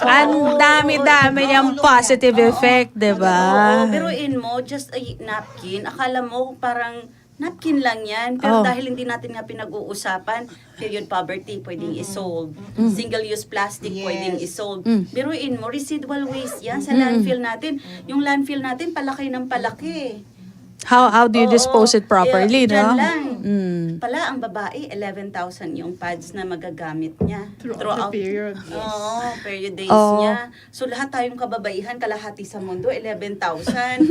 S3: Ang dami-dami niyang positive effect, di ba?
S5: Oo, biruin mo, just a napkin. Akala mo parang napkin lang yan. Pero dahil hindi natin nga pinag-uusapan, period poverty, pwedeng isolve. Single-use plastic, pwedeng isolve. Biruin mo, residual waste yan sa landfill natin. Yung landfill natin, palaki ng palaki.
S3: How do you dispose it properly,
S5: Dyan
S3: no?
S5: lang.
S3: Mm.
S5: Pala, ang babae, 11,000 yung pads na magagamit niya.
S6: Throughout the period.
S5: Oo, period days
S3: Oo.
S5: niya. So, lahat tayong kababaihan, kalahati sa mundo, 11,000.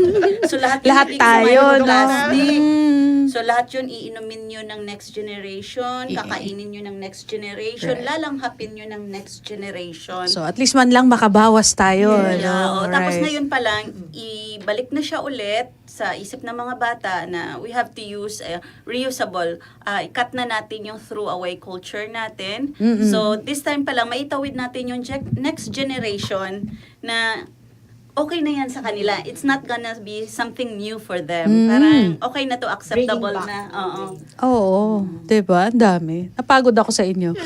S5: So, lahat yun
S3: Lahat
S5: naging
S3: tayo,
S5: sa
S3: no?
S5: plastic.
S3: Mm.
S5: So, lahat yun, iinumin nyo ng next generation, kakainin nyo ng next generation, lalanghapin nyo ng next generation.
S3: So at least man lang makabawas tayo.
S5: Yeah,
S3: no?
S5: oo. Tapos
S3: Right.
S5: ngayon pa lang, ibalik na siya ulit sa isip ng mga bata na we have to use reusable. I-cut na natin yung throwaway culture natin. So this time pa lang, maitawid natin yung next generation na okay na yan sa kanila. It's not gonna be something new for them. Parang okay na to, acceptable
S4: Bringing
S5: na. Oo.
S3: Oo, 'di ba? Ang dami. Napagod ako sa inyo.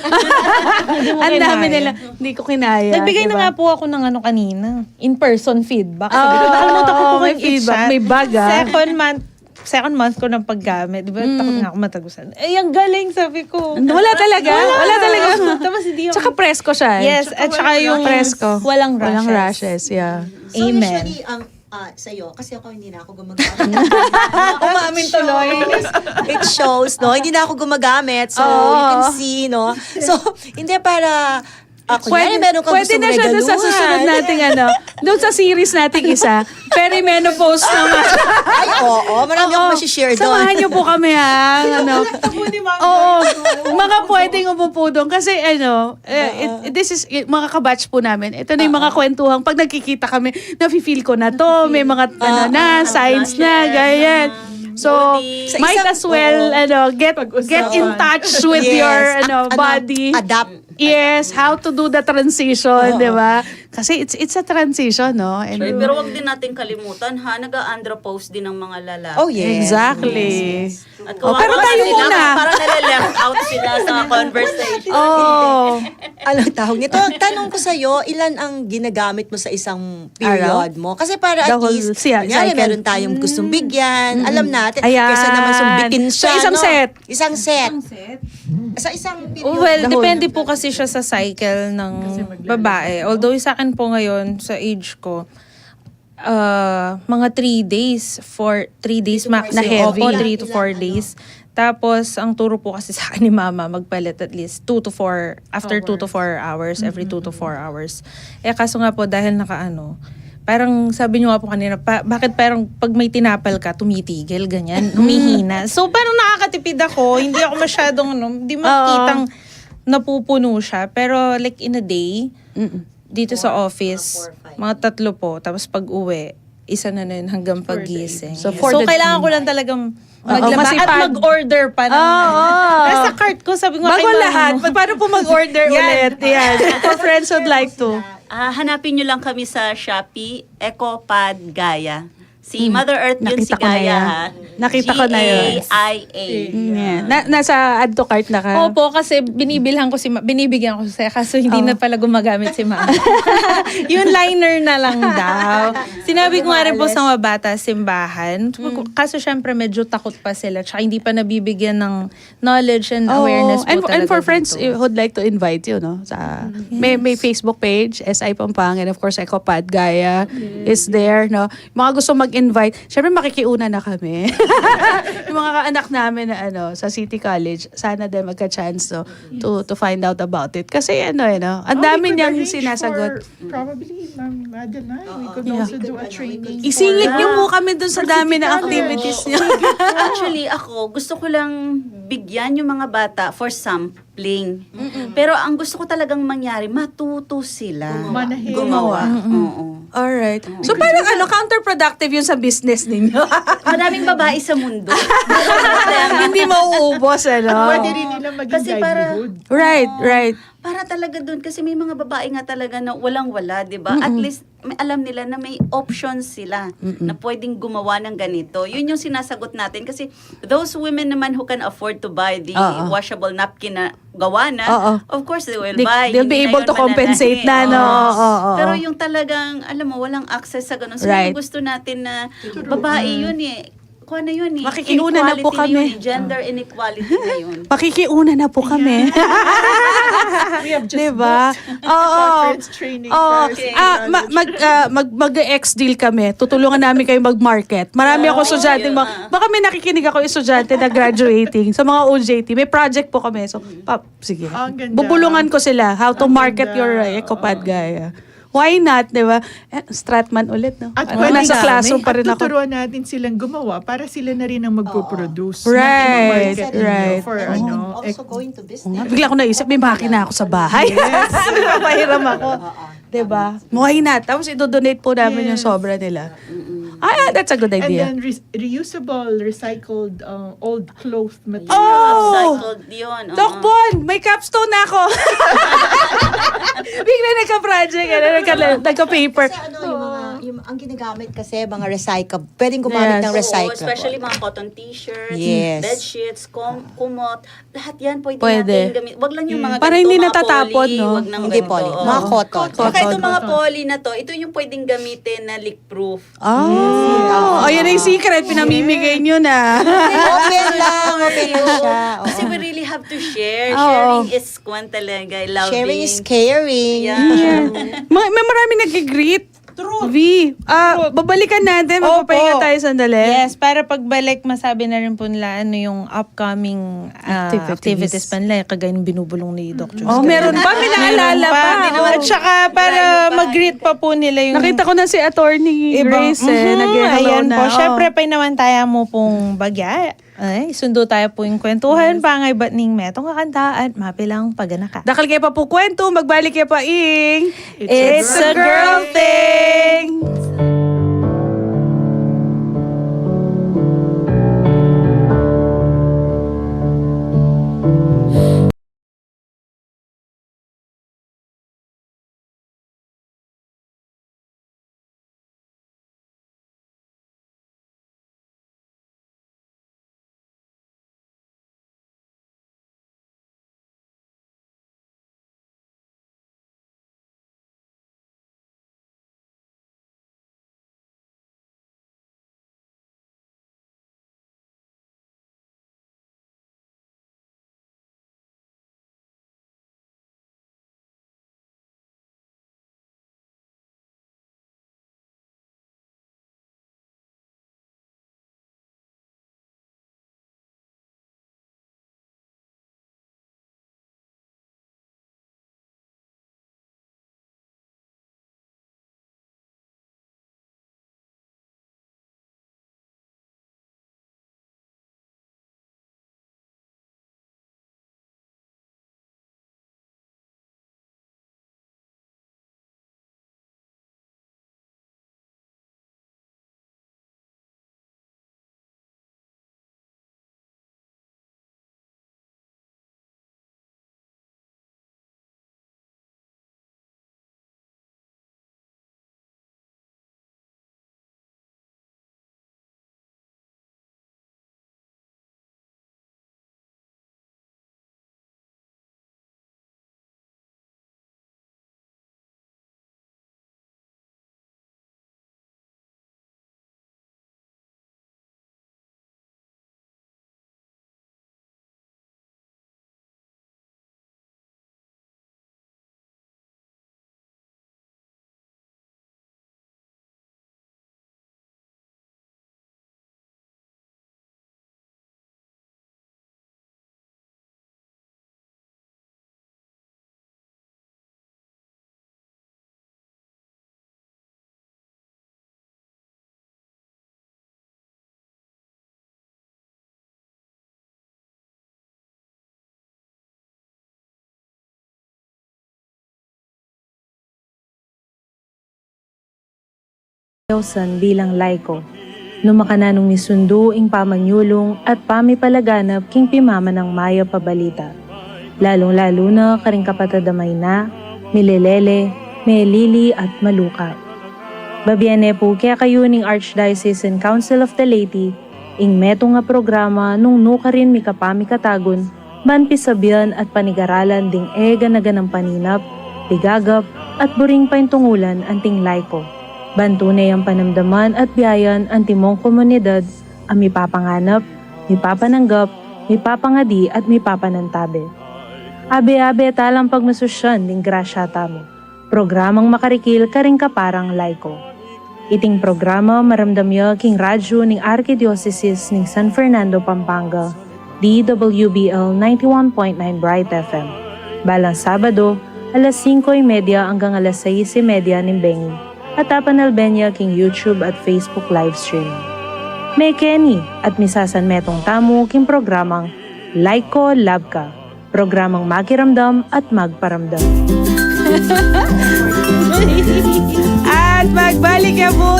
S3: Ang dami nila. Hindi ko kinaya.
S2: Nagbigay
S3: diba?
S2: na nga po ako ng kanina. In-person feedback. Sabi ko,
S3: Oo,
S2: nakalimutan ko po
S3: may
S2: kung
S3: feedback.
S2: i-chat.
S3: May bag, ah.
S2: Second month ko ng paggamit. Di ba? Takot nga ako matagusan. Ang galing, sabi ko.
S3: Wala talaga. Wala talaga.
S2: Tapos hindi yung...
S3: Tsaka presko siya.
S2: Yes, at saka yung
S3: presko.
S2: walang rashes.
S3: Walang rashes, yeah.
S4: So
S2: Amen.
S4: usually, sa'yo, kasi ako hindi na ako gumagamit. Umamin tuloy. It shows, no? Hindi na ako gumagamit. So, you can see, no? So, hindi para... kunyari, meron kang
S3: pwede
S4: gustong
S3: na siya doon sa
S4: regaluhan.
S3: susunod nating doon sa series nating isa. Perimenopause naman.
S4: Ay, oo. Marami akong masishare doon.
S3: Samahan niyo po kami ha. Oo. Mga pwedeng umupo doon. Kasi this is, mga kabatch po namin. Ito na yung mga kwentuhang, pag nagkikita kami, nafe-feel ko na to. May mga, signs na, ganyan. So,
S5: Body.
S3: might as well, get in touch with
S4: Yes.
S3: your, body.
S4: Adapt.
S3: Yes, how to do the transition, di ba? Kasi it's a transition, no? And
S5: Pero wag din natin kalimutan ha, nag-andropause din ng mga lalaki.
S4: Oh, yes.
S3: Exactly.
S5: At
S3: Oh,
S5: kawawa
S3: pero tayo
S5: sila,
S3: muna.
S5: Parang nare-left out sila sa conversation.
S3: Oh.
S4: Anong tawag nito? Tanong ko sa'yo, ilan ang ginagamit mo sa isang period mo? Kasi para
S3: The
S4: at
S3: whole
S4: least,
S3: cycle.
S4: kunyari, meron tayong gustong bigyan. Alam natin.
S3: Ayan.
S4: Kesa naman sumbitin siya.
S3: So, isang
S4: no?
S3: set.
S4: Isang set. Sa isang period.
S2: Well,
S3: The whole-
S2: depende po kasi siya sa cycle ng babae. Although sa akin po ngayon, sa age ko, mga 3 days, 3 days max.
S3: Na heavy.
S2: Opo, 3 to 4 days. Tapos, ang turo po kasi sa akin ni mama, magpalit at least 2 to 4, after 2 to 4 hours, every 2 to 4 hours. Kaso nga po, dahil parang sabi nyo nga po kanina, bakit parang pag may tinapal ka, tumitigil, ganyan, humihina. So, parang nakakatipid ako, hindi ako masyadong, hindi makikitang napupuno siya. Pero like in a day, dito sa office, mga 3 po. Tapos pag uwi, isa na yun hanggang paggising.
S3: So,
S2: So,
S3: for the-
S2: kailangan ko lang talagang maglaba
S3: masipag.
S2: at mag-order pa ng nasa cart ko, sabi ko
S3: Bago lahat, paano po mag-order ulit? Yan. For friends would like to.
S5: Hanapin nyo lang kami sa Shopee, EcoPad Gaya. Si Mother Earth yun, si
S3: Nakita ko na
S5: Gaia,
S3: yan.
S5: ha?
S3: Nakita ko na yun.
S5: G-A-I-A.
S3: Yeah. Nasa add to cart na ka?
S2: Opo, kasi binibigyan ko siya kaso hindi na pala gumagamit si mama. Yung liner na lang daw. Sinabi ko nga rin po sa mga bata, simbahan. Kaso syempre medyo takot pa sila. Tsaka hindi pa nabibigyan ng knowledge and awareness po talaga
S3: and for friends
S2: dito.
S3: who'd like to invite you, no? Sa, may Facebook page, SI Pampanga, and of course, Ecopad Gaia is there, no? Mga gusto mag-invite, syempre makikiuna na kami. Yung mga kaanak namin na sa City College, sana din magka-chance to find out about it. Kasi ang
S6: We
S3: dami
S6: could
S3: niyang
S6: arrange
S3: sinasagot.
S6: for probably, Ma'am Madeline, we could also do a training.
S3: Isingit
S6: for-
S3: niyo po kami dun sa dami na activities niyo.
S5: Actually, ako, gusto ko lang bigyan yung mga bata for sampling. Pero ang gusto ko talagang mangyari, matuto sila.
S6: Manahin.
S5: Gumawa. Oo.
S3: Alright. So parang counterproductive yun sa business ninyo.
S5: Maraming babae sa mundo.
S3: Hindi mauubos,
S6: Pwede rin nila maging
S5: Kasi para-
S6: livelihood.
S3: Right.
S5: Para talaga doon, kasi may mga babae nga talaga na walang-wala, di ba? At least, alam nila na may options sila na pwedeng gumawa ng ganito. Yun yung sinasagot natin. Kasi those women naman who can afford to buy the washable napkin na gawa na, of course they will buy.
S3: They'll be
S5: Hindi na
S3: able
S5: yun
S3: to compensate na,
S5: mananahi.
S3: no?
S5: Oo.
S3: Oo.
S5: Pero yung talagang, alam mo, walang access sa ganun. So
S3: Right.
S5: yung gusto natin na babae yun eh. Kuha na yun eh.
S3: Makikiuna na po
S5: Inequality
S3: kami.
S5: yun eh. Gender inequality na yun.
S3: Pakikiuna na po kami.
S6: We have just
S3: Diba?
S6: booked
S3: Oo.
S6: conference training
S3: Oo.
S6: for our
S3: Mag-ex-deal kami. Tutulungan namin kayo mag-market. Marami ako estudyante. Baka may nakikinig ako estudyante na graduating sa mga OJT. May project po kami. So, sige.
S6: Ang ganda.
S3: Bubulungan ko sila how to
S6: Ang
S3: market
S6: ganda.
S3: your Ecopad Gaia. Why not, di ba? Stratman ulit, no?
S6: At
S3: Nasa classroom pa rin
S6: at
S3: ako.
S6: tuturuan natin silang gumawa para sila na rin ang magpo-produce.
S3: Right,
S6: Market
S3: right.
S6: For
S4: Also going to business.
S3: Bigla ko naisip, may makina ako sa bahay. Pahiram ako. Diba? Why not? Tapos idodonate po namin yung sobra nila. That's a good
S6: And
S3: idea.
S6: then reusable, recycled, old cloth material.
S3: Oh!
S5: Upcycled yun. oo.
S3: Doc Bon, may capstone na ako. Bigla nagka-project, nagka-paper.
S4: Kasi ang ginagamit kasi mga recycle, pwedeng gumamit ng
S5: Oo,
S4: recycle.
S5: especially mga cotton t-shirts,
S4: Yes.
S5: bed sheets, kumot, lahat yan pwede
S3: Pwede.
S5: natin gamit. Wag lang yung mga
S3: Para
S5: ganito,
S3: hindi
S5: mga
S3: natatapon,
S5: poly,
S3: no?
S5: wag nang
S4: Hindi
S5: ganito,
S4: poly.
S5: oo.
S4: Mga cotton.
S5: Baka itong mga
S6: Cotton.
S5: poly na to, ito yung pwedeng gamitin na leak-proof.
S3: Ayan na yung secret, pinamimigay nyo na.
S4: Open lang siya. Oo.
S5: Kasi we really have to share.
S3: Oo.
S5: Sharing is kwan talaga. Loving.
S4: Sharing is caring.
S5: Yeah.
S3: May marami nag-greet. True. V, babalikan natin,
S2: Opo.
S3: magpapahinga tayo sandali.
S2: Yes, para pagbalik, masabi na rin po nila ano yung upcoming activities pa nila, kagaya ng binubulong ni Dr.
S3: Oh, meron pa, may naalala pa.
S2: At saka para mag-greet pa po nila yung
S3: Nakita ko na si Attorney Grace, nag-hello
S2: ayan
S3: na.
S2: po.
S3: Oh.
S2: Syempre, pinamantaya mo pong bagya. Ay, sundo tayo po yung kwentuhan, pangay ba't ning metong kakanta at mapilang paganaka.
S3: Dakal kayo pa po kwento, magbalik kayo pa ing.
S2: It's a girl
S3: thing!
S2: bilang laiko. Numakananong ni Sundo ing pamanyulong at pamipalaganap king pimama ng maya pabalita. Lalong-lalo na karing kapatadamay na, milelele, melili at maluka. Babiane po kaya kayo ning Archdiocesan Council of the Laity, ing meto nga programa nung nuka rin mikapami katagon, ban pisabian at panigaralan ding ega-naga ng paninap, bigagap at buring paintungulan anting laiko. Bantunay ang panamdaman at biyayan ang timong komunidad ang mipapanganap, mipapananggap, mipapangadi at mipapanantabe. Abe-abe talang pagmasusyan ning grasya tamo. Programang makarikil karing kaparang laiko. Iting programa maramdamya king radyo ning Archdiocese ning San Fernando, Pampanga, DWBL 91.9 Bright FM. Balang Sabado, alas 5:30 hanggang alas 6:30 ning Bengi. At tapanalbenya king YouTube at Facebook live streaming. May Kenny at misasan metong tamo king programang Laiko Labka. Programang makiramdam at magparamdam.
S3: At magbalik ka po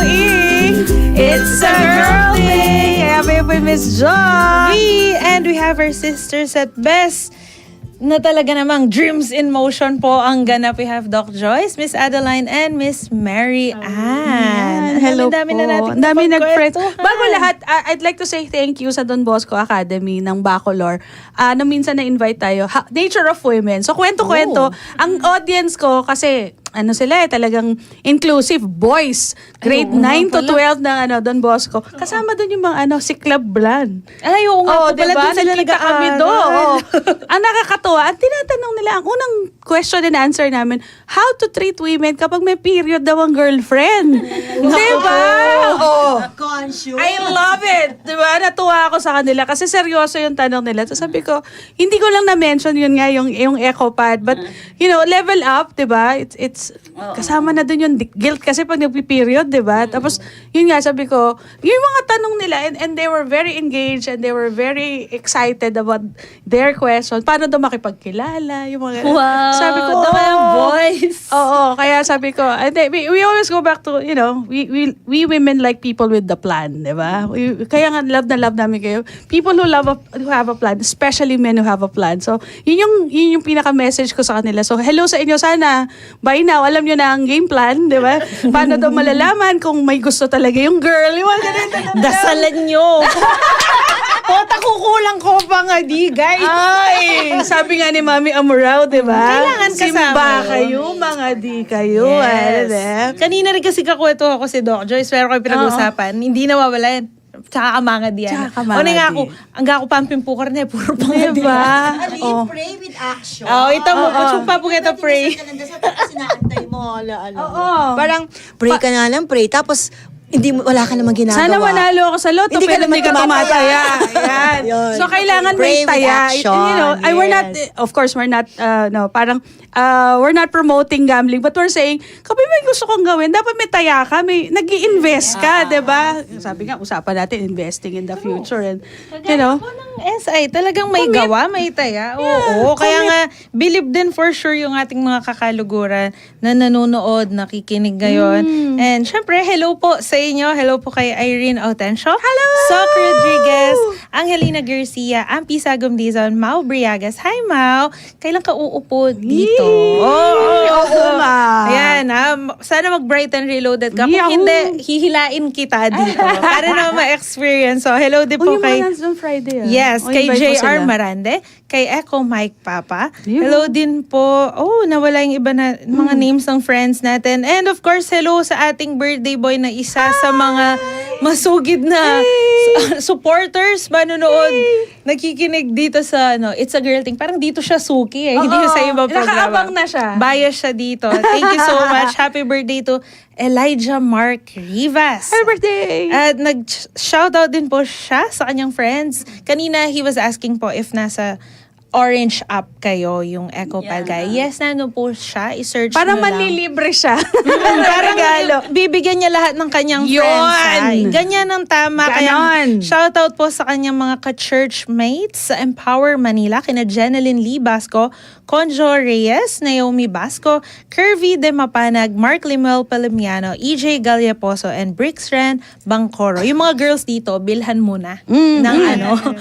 S3: It's a Girl Day! Kaya po Miss John!
S2: And we have our sisters at best na talaga namang dreams in motion po ang ganap. We have Doc Joyce, Miss Adeline, and Miss Mary Ann.
S3: Hello
S2: Dami na natin
S3: po. Dami nag-friends.
S2: napagkwentuhan.
S3: Bago lahat, I'd like to say thank you sa Don Bosco Academy ng Bacolor na minsan na-invite tayo. Nature of Women. So, kwento-kwento. Ang audience ko, kasi ano sila talagang inclusive boys. Grade 9 to 12 ng Don Bosco. Kasama doon yung mga si Club Blan.
S2: Ay, oo nga po. Pala
S3: diba?
S2: doon sila
S3: Nakita kami
S2: nag-aaral.
S3: doon. Ang nakakatuwa, ang tinatanong nila, ang unang question and answer namin, how to treat women kapag may period daw ang girlfriend. Diba? Oo. I love it. Diba? Natuwa ako sa kanila kasi seryoso yung tanong nila. So sabi ko, hindi ko lang na-mention yun nga yung echo pad. But, level up, diba? It's kasama na dun yung guilt kasi pag nagpi-period, diba? Tapos, yun nga, sabi ko, yung mga tanong nila, and they were very engaged and they were very excited about their questions. Paano daw makipagkilala? Yung mga,
S2: Wow.
S3: sabi ko,
S2: yung voice.
S3: Oo, kaya sabi ko, we always go back to, we women like people with the plan, di ba? Kaya nga, love na love namin kayo. People who have a plan, especially men who have a plan. So, yun yung pinaka-message ko sa kanila. So, hello sa inyo. Sana, by now, alam nyo na ang game plan, di ba? Paano daw malalaman kung may gusto talaga yung girl. Yung mga ganito.
S2: Dasalan nyo. Pota kukulang ko pa nga di, guys.
S3: Ay, sabi nga ni Mami Amuraw, di ba?
S2: Kailangan kasama
S3: Simba
S2: yun.
S3: kayo, mga di kayo.
S2: Yes. Kanina rin kasi kakwento ako si Doc Joyce, pero kayo pinag-usapan, hindi nawawala yan. Tsaka kamanga di yan.
S3: Tsaka kamanga
S2: O nga
S3: di.
S2: ako, ang ako pampin po na puro panga di.
S3: Diba?
S4: Alin, pray with action.
S2: Ito mo, pa po kita pray.
S4: Tapos inaantay mo,
S3: Oo.
S4: Parang, pray ka na lang, pray. Tapos, wala ka namang ginagawa.
S3: Sana manalo ako sa loto,
S4: Hindi ka
S3: pero hindi ka
S4: naman
S3: tumataya. Ayan.
S4: Yun.
S3: So, kailangan
S4: Pray
S3: may
S4: with
S3: taya.
S4: action,
S3: We're not,
S4: yes.
S3: of course, we're not, we're not promoting gambling, but we're saying, kapag may gusto kong gawin, dapat may taya ka, nag-i-invest ka, di ba? Sabi nga, usapan natin, investing in the future. And,
S2: ng SI, talagang may gawa, may taya. Oo, kaya nga, believe din for sure yung ating mga kakaluguran na nanonood, nakikinig ngayon. And syempre, hello po sa inyo. Hello po kay Irene Autencio. Hello! Soc Rodriguez, Angelina Garcia, Ampi Sagum Dizon, Mau Briagas. Hi, Mau! Kailan ka uupo dito? Oo
S3: nga.
S2: Ayan, sana mag-bright and reloaded ka. Kung
S3: Yahoo!
S2: hindi, hihilain kita dito. Para na ma-experience. So, hello din po
S3: yung
S2: kay...
S3: mga on Friday.
S2: Yes, kay
S3: invite mo
S2: JR
S3: sila.
S2: Marande, kay Echo Mike Papa.
S3: Yeah.
S2: Hello din po. Nawala yung iba na mga names ng friends natin. And of course, hello sa ating birthday boy na isa sa mga masugid na supporters, manonood, nakikinig dito sa It's a Girl Thing. Parang dito siya suki hindi
S3: Oo.
S2: sa ibang programa.
S3: Nakaabang na siya.
S2: Bias siya dito. Thank you so much. Happy birthday to Elijah Mark Rivas.
S3: Happy birthday!
S2: At nag-shoutout din po siya sa kanyang friends. Kanina, he was asking po if nasa orange up kayo yung EcoPad guy. Yes, nandun po siya. I-search
S3: Parang
S2: nyo lang.
S3: manlilibre siya.
S2: Parang bibigyan niya lahat ng kanyang
S3: Yun!
S2: friends. Ay, ganyan ang tama.
S3: Ganon.
S2: Kaya shoutout po sa kanyang mga ka-church mates sa Empower Manila, kina Jeneline Lee Basco, Conjo Reyes, Naomi Basco, Curvy De Mapanag, Mark Limuel Palimiano, EJ Galliaposo, and Brixren Bangcoro. Yung mga girls dito, bilhan muna ng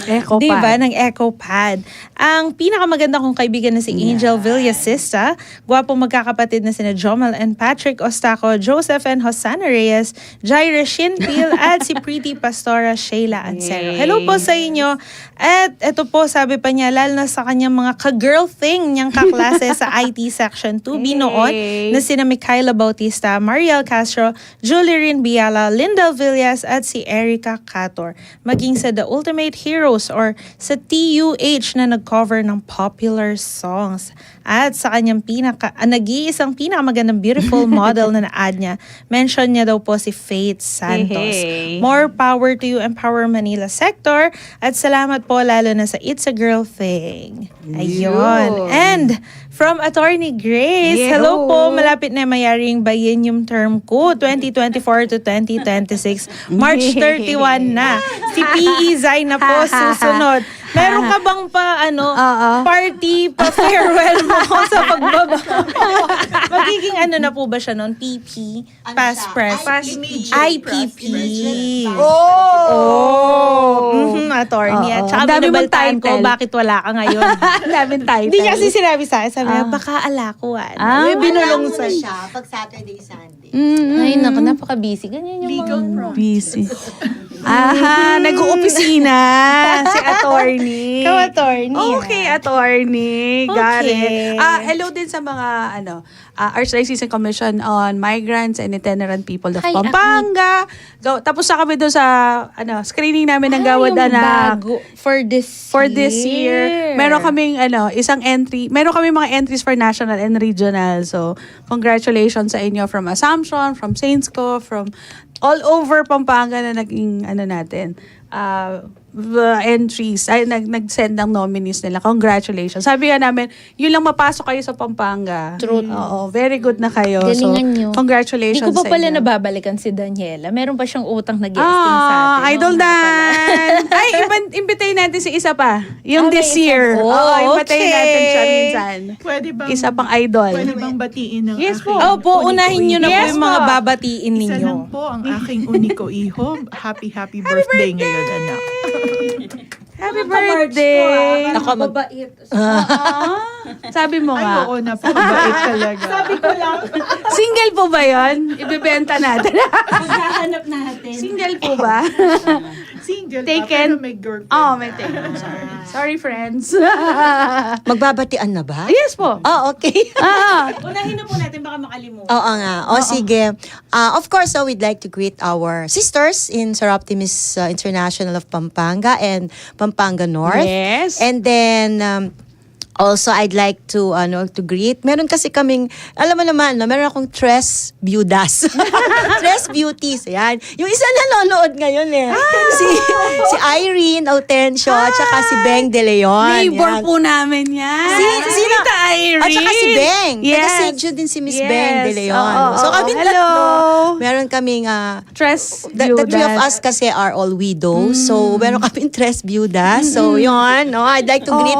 S3: EcoPad.
S2: diba? Ng EcoPad. Ang pinakamaganda kong kaibigan na si Angel Villasista, gwapong magkakapatid na sina Jomel and Patrick Ostaco, Joseph and Hosanna Reyes, Jaira Shinpil, at si Pretty Pastora Sheila Ansero. Hello po sa inyo. At ito po, sabi pa niya, lalo na sa kanyang mga ka-girl thing niyang kaklase sa IT Section 2B noon, na sina Micaela Bautista, Mariel Castro, Julie Rin Biala, Linda Villas, at si Erica Cator. Maging sa The Ultimate Heroes or sa TUH na nag-cover ng popular songs. At sa kanyang nag-iisang pinakamagandang beautiful model na na-add niya, mention niya daw po si Faith Santos.
S3: Hey.
S2: More power to you, Empower Manila Sector. At salamat po lalo na sa It's a Girl Thing. Ayun. And from Attorney Grace, hello po, malapit na mayaring biennium term ko, 2024 to 2026. March 31 na. Si PE Zay na po susunod. Meron ka bang party, farewell mo sa pagbaba? Magiging na po ba siya noon? PP? Past press? IPP. Attorney. At saka
S3: Dami mong
S2: binabaltaan ko,
S3: title.
S2: bakit wala ka ngayon?
S3: Daming title.
S2: Hindi niya kasi sinabi sa akin, sabi niya, baka alakuan. May binulong sa
S4: siya pag Saturday, Sunday.
S2: Ay, naku, napaka-busy. Ganyan yung
S6: Legal
S2: mga...
S6: process.
S3: Busy. Aha, nag-uopisina si attorney.
S2: Ikaw, attorney.
S3: Okay, attorney. Got
S2: Okay.
S3: it. Hello din sa mga Archdiocese Commission on Migrants and Itinerant People of
S2: Ay,
S3: Pampanga. Tapos na kami doon sa screening namin ng Gawad
S2: yung
S3: Anak.
S2: bago for this
S3: year. Meron kaming isang entry. Meron kaming mga entries for national and regional. So, congratulations sa inyo from Assumption, from Saintsco, from all over Pampanga na naging natin. Entries. Ay, nag-send ng nominees nila. Congratulations. Sabi nga namin, yun lang mapasok kayo sa Pampanga.
S2: Truth.
S3: Oo, very good na kayo.
S2: Galingan nyo.
S3: Congratulations
S2: Hindi ko pa
S3: sa
S2: pala
S3: inyo.
S2: nababalikan si Daniela. Meron pa siyang utang na guesting sa atin.
S3: Idol
S2: Oo nga pala.
S3: Dan! Ay, imbitayin natin si isa pa. Yung
S2: May
S3: this
S2: isa
S3: year.
S2: po.
S3: Oo, imbitayin
S2: Okay.
S3: natin siya minsan.
S6: Pwede bang,
S3: Isa pang idol.
S6: Pwede bang batiin ng
S3: Yes po.
S6: aking
S2: Opo, unahin nyo na po
S3: Yes
S2: yung mga
S3: po.
S2: babatiin
S6: Isa
S2: ninyo.
S6: lang po ang aking uniko iho. Happy birthday ngayon, anak.
S3: Happy birthday!
S4: Ako
S3: Sabi mo
S6: Ay,
S3: nga.
S6: oo, napakabait talaga. Sabi ko lang.
S3: Single po ba yun? Ibibenta natin.
S5: Maghahanap natin.
S3: Single po ba?
S6: Single
S3: Taken.
S6: pa, pero may girlfriend.
S3: Oh, may take. Sorry, friends.
S4: Magbabatian na ba?
S3: Yes po.
S4: Oh, okay.
S2: Unahin na po natin, baka makalimutan.
S4: Oo nga. O sige. Of course, we'd like to greet our sisters in Seroptimus International of Pampanga and Pampanga North.
S3: Yes.
S4: And then, also, I'd like to greet. Meron kasi kaming, alam mo naman, meron akong Tres Beaudas. Tres Beauties. Yan. Yung isa nanonood ngayon eh. Si Irene Autencio at saka si Beng De Leon.
S3: Neighbor
S4: Yan.
S3: po namin yan.
S4: Sino?
S3: Tita Irene.
S4: At saka si Beng.
S3: Yes.
S4: Taga St. Jude din si Miss
S3: Yes.
S4: Beng De Leon.
S3: Oo,
S4: So
S3: oo.
S4: kami
S3: Hello.
S4: tatlo. Meron kaming,
S3: Tres
S4: the three of
S3: Beaudas.
S4: us kasi are all widows. So meron kaming Tres Beaudas. So yun, no? I'd like to greet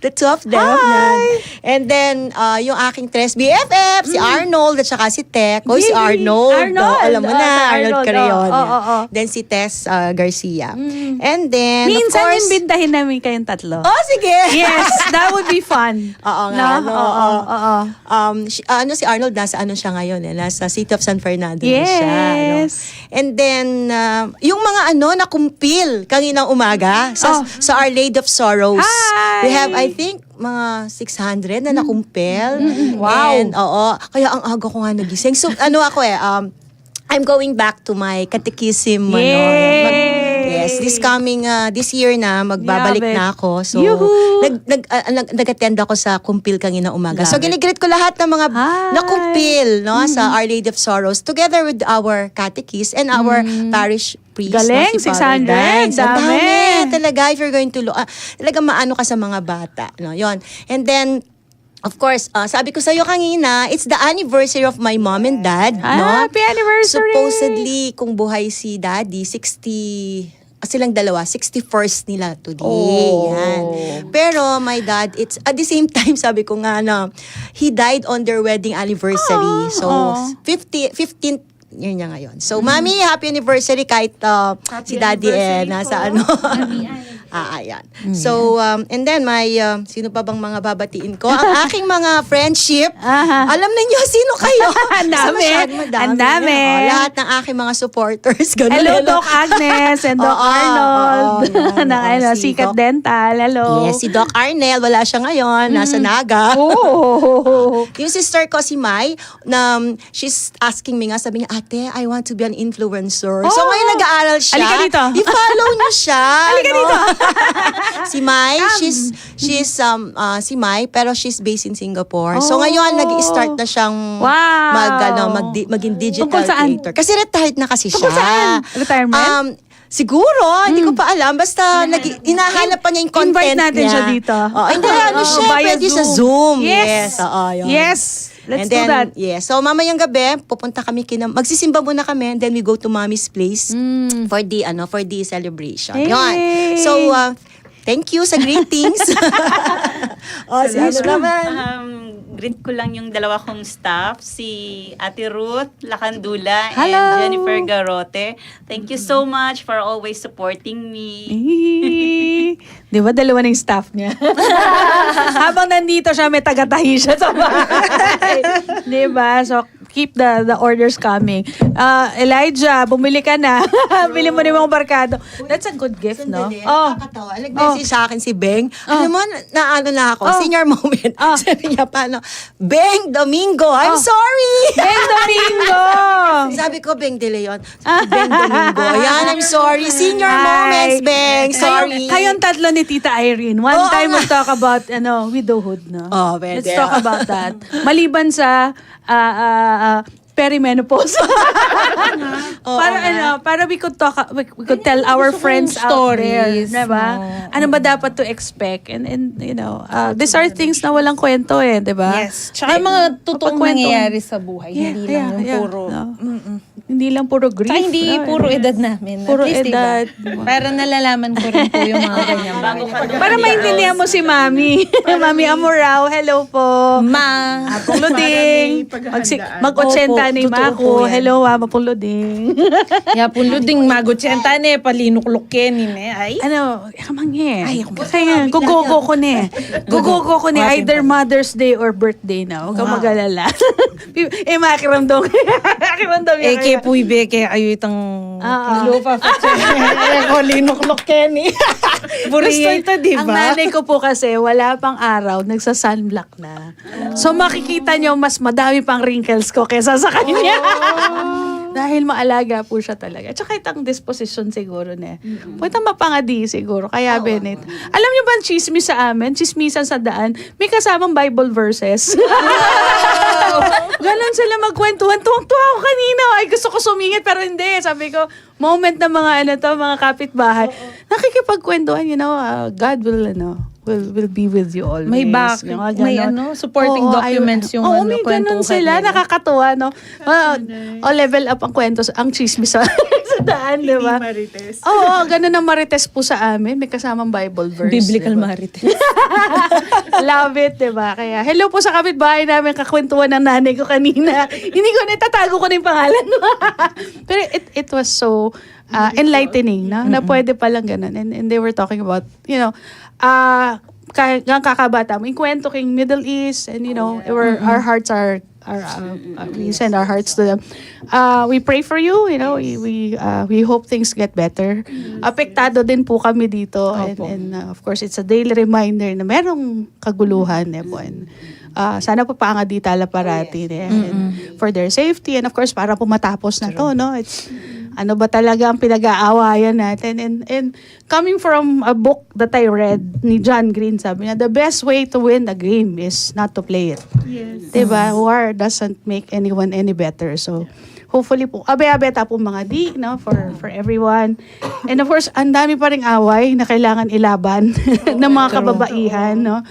S4: the two of them. Yan. And then, yung aking Tres BFF, si Arnold at saka si Tek. O, si Arnold.
S3: Arnold.
S4: Alam mo na,
S3: Si
S4: Arnold
S3: Arnold,
S4: Carrion.
S3: oo.
S4: Then si Tess Garcia. And then,
S3: Minsan
S4: of course...
S3: imbitahin namin kayong tatlo.
S4: Oh, sige!
S3: Yes, that would be fun.
S4: Oo nga,
S3: No?
S4: no?
S3: Oo.
S4: Si Arnold, nasa siya ngayon eh. Nasa City of San Fernando na siya. No?
S3: Yes.
S4: And then, yung mga nakumpil kaninang umaga sa Our Lady of Sorrows.
S3: Hi!
S4: We have, I think, mga 600 na nakumpil.
S3: Wow.
S4: And, kaya ang aga ko nga nagising. So, I'm going back to my catechism.
S3: Yay!
S4: Yes, this year na magbabalik
S3: Love it.
S4: na ako. So
S3: Yuhu!
S4: nag-attend ako sa kumpil kanina umaga. So
S3: Love it.
S4: ginigreet ko lahat ng mga
S3: Hi!
S4: nakumpil sa Our Lady of Sorrows together with our catechist and our parish priest.
S3: Galing,
S4: si Father
S3: 600,
S4: Dines. Ang
S3: dami.
S4: Talaga, if you're going to look, talaga maano ka sa mga bata. No? Yon. And then, of course, sabi ko sa'yo kanina, it's the anniversary of my mom and dad. No?
S3: Happy anniversary!
S4: Supposedly, kung buhay si daddy, silang dalawa, 61st nila today.
S3: Oh.
S4: Yan. Pero my dad, it's at the same time, sabi ko nga na, he died on their wedding anniversary. So, 15th year niya ngayon. So, Mami, happy anniversary kahit si daddy nasa ano. Ayan. So, and then sino pa bang mga babatiin ko? Ang aking mga friendship. Alam ninyo, sino kayo?
S3: Ang dami.
S4: Masyadong madami.
S3: Ang dami.
S4: Lahat ng aking mga supporters. Ganun,
S3: Hello, Doc Agnes and Doc Arnold.
S4: Si
S3: Sikat
S4: Doc-
S3: Dental. Hello.
S4: Yes, si Doc Arnel, wala siya ngayon, nasa Naga.
S3: Oh.
S4: Yung sister ko, si Mai, she's asking me nga, sabi niya, ate, I want to be an influencer. So ngayon nag-aaral siya.
S3: Halika dito.
S4: I-follow niyo siya.
S3: Halika dito.
S4: Si Mai, si Mai, pero she's based in Singapore. So ngayon, nag-start na siyang
S3: Wow.
S4: maging digital
S3: Tungkol saan?
S4: creator. Kasi retired na kasi
S3: Tungkol
S4: siya.
S3: saan? Retirement?
S4: Siguro, hindi ko pa alam. Basta hinahanap pa niya yung content
S3: Invite natin
S4: niya.
S3: siya dito.
S4: Hindi, siya,
S3: via
S4: pwede sa Zoom. Yes. Yun.
S3: Yes. Let's
S4: And
S3: do
S4: then,
S3: that.
S4: yes. So, mamayang gabi, pupunta kami magsisimba muna kami, and then we go to Mommy's place for the celebration.
S3: Hey!
S4: Yun. So, thank you sa greetings. Si ano naman?
S5: Greet ko lang yung dalawa kong staff, si Ate Ruth Lacandula
S3: Hello.
S5: and Jennifer Garote. Thank you so much for always supporting me.
S3: Di ba, dalawa na yung staff niya? Habang nandito siya, may taga-tahi siya sa bahay. Di ba? So, keep the orders coming. Elijah, bumili ka na. Bili mo na yung mga barkado. That's a good gift, no?
S4: Sandali, nakakatawa. Nag-message sa akin si Beng. Alam mo, naano na ako. Senior moment. Sabi niya, paano? Beng Domingo, I'm sorry!
S3: Beng Domingo!
S4: Sabi ko, Beng De Leon. Beng Domingo. Ayan, I'm sorry. Senior moments, Beng. Sorry.
S3: Kayong tatlo ni Tita Irene. One
S4: Oo
S3: time
S4: nga.
S3: we'll talk about widowhood, no?
S4: Oh, pwede.
S3: Let's talk about that. Maliban sa perimenopause. Para we could tell our friends out there,
S2: stories,
S3: diba? Ano ba dapat to expect? And these are things na walang kwento diba?
S2: Yes. Tsaka mga totoong
S3: Kapag kwento-
S2: nangyayari sa buhay. Hindi lang yung puro...
S3: Hindi lang puro grief.
S2: Tsaka hindi puro edad namin.
S3: Puro
S2: At least,
S3: edad.
S2: Diba? Para nalalaman ko rin po yung mga ganyan.
S3: Para maintindihan mo si Mami. Mami Amorao, hello po.
S2: Ma.
S3: Apong Luding. Mag-80 ni
S2: Opo, totoo
S3: Mako.
S2: po yan.
S3: Hello, Apong Luding.
S2: Ya punluding magutsenta ne palinuk kenin ay.
S3: Ano, kamanghe. Kaya, gugogo ko ne. Gugogo ko ne either Mother's Day or birthday na. Huwag kang mag-alala. Makiramdong. Makiramdong yan.
S2: Eke puy beke ayo itang lupa pa. Ko linuk keni. Gusto ito, di
S3: Ang
S2: ba?
S3: nanay ko po kasi, wala pang araw, nagsa-sunblock na. So makikita nyo, mas madami pang wrinkles ko kesa sa kanya. Dahil maalaga po siya talaga. At saka itang disposition siguro na. Pwede mapangadi siguro. Kaya Bennett. Alam niyo ba ang chismis sa amin? Chismisan sa daan. May kasamang Bible verses. Ganon sila magkwentuhan. Tuwang-tuwa ako kanina. Ay, gusto ko sumingit pero hindi. Sabi ko, moment ng mga mga kapitbahay. Nakikipagkwentuhan, God will be with you always.
S2: May
S3: Yung mga ganon.
S2: supporting documents yung
S3: may ganon
S2: kwentuhan
S3: sila.
S2: nila.
S3: Nakakatuwa, no? Level up ang kwento, ang chismis sa daan, di ba?
S6: Marites.
S3: Oo, ganun ang marites po sa amin. May kasamang Bible verse.
S2: Biblical
S3: di ba?
S2: marites.
S3: Love it, di ba? Kaya, hello po sa kapitbahay namin, kakwentuhan ng nanay ko kanina. Hindi ko na, itatago ko na yung pangalan. Pero it was so enlightening, no? Na pwede palang ganun. And they were talking about, ng kakabata mo, yung kwento king Middle East, and where our hearts are, we send our hearts to them. We pray for you, we hope things get better. Apektado din po kami dito, and of course, it's a daily reminder na merong kaguluhan, and sana po paangaditala parati and for their safety, and of course, para po matapos na to, no? It's Ano ba talaga ang pinag-aawayan natin? And coming from a book that I read ni John Green, sabi niya, the best way to win a game is not to play it.
S6: Yes.
S3: Diba? War doesn't make anyone any better. So, hopefully po, abe-abeta po mga di, no, for everyone. And of course, ang dami pa ring away na kailangan ilaban ng mga kababaihan, no?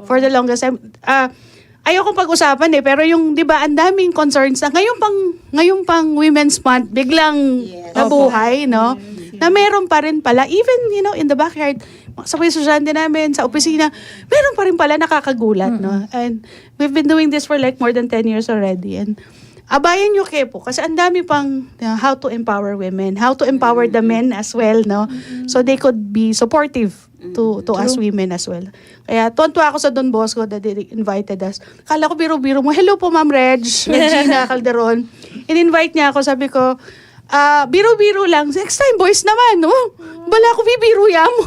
S3: For the longest time. Ayokong pag-usapan pero yung, di ba, ang daming concerns na ngayon pang Women's Month, biglang nabuhay, no? Na meron pa rin pala, even, in the backyard, sa mga estudyante namin, sa opisina, meron pa rin pala nakakagulat, no? And we've been doing this for like more than 10 years already. And abayan nyo kayo po, kasi ang dami pang how to empower women, how to empower the men as well, no? So they could be supportive to us women as well. Kaya tuwan-tuwa ako sa Don Bosco that they invited us. Kala ko biro-biro mo, hello po Ma'am Regina Calderon. In-invite niya ako, sabi ko, biro-biro lang. Next time, boys naman, no? Bala ko bibiro mo.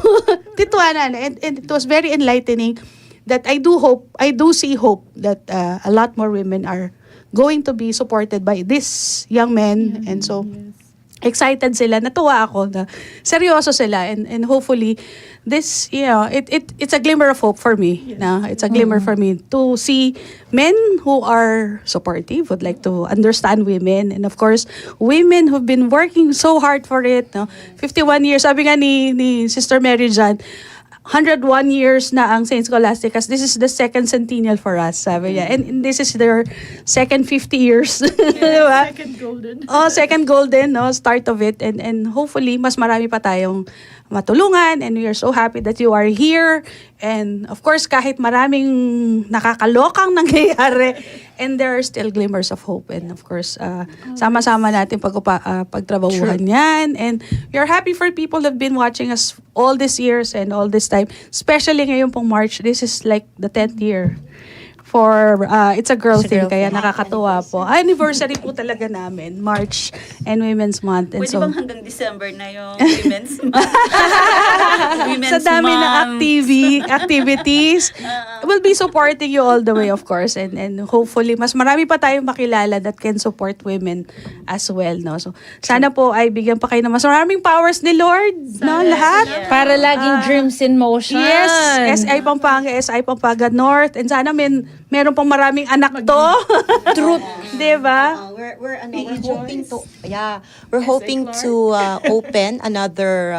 S3: Tituanan. And it was very enlightening that I do see hope that a lot more women are going to be supported by these young men. And so, excited sila, natuwa ako na seryoso sila, and hopefully this, it's a glimmer of hope for me. No? It's a glimmer for me to see men who are supportive, would like to understand women, and of course women who've been working so hard for it, no? 51 years, sabi nga ni Sister Mary Jan, 101 years na ang St. Scholasticus. This is the second centennial for us, sabi niya. And this is their second 50 years. Diba?
S6: Second golden.
S3: Second golden, no? Start of it. And hopefully, mas marami pa tayong matulungan. And we are so happy that you are here. And of course, kahit maraming nakakalokang nangyayari, and there are still glimmers of hope. And of course, sama-sama natin pagtrabahuhan yan. And we are happy for people who have been watching us all these years and all this time. Especially ngayon pong March, this is like the 10th year for It's a Girl Thing. Kaya nakakatuwa po. Anniversary po talaga namin, March and Women's Month. And
S5: Pwede bang hanggang December na yung Women's Month?
S3: sa dami ng activities, we'll be supporting you all the way, of course. And hopefully, mas marami pa tayong makilala that can support women as well. No? So, sana po ay bigyan pa kayo ng mas maraming powers ni Lord. No? Lahat.
S2: Para laging dreams in motion.
S3: Yes, SI Pampanga, SI Pampanga North. And sana meron pang maraming anak to.
S2: Truth.
S3: Diba?
S4: We're hoping to open another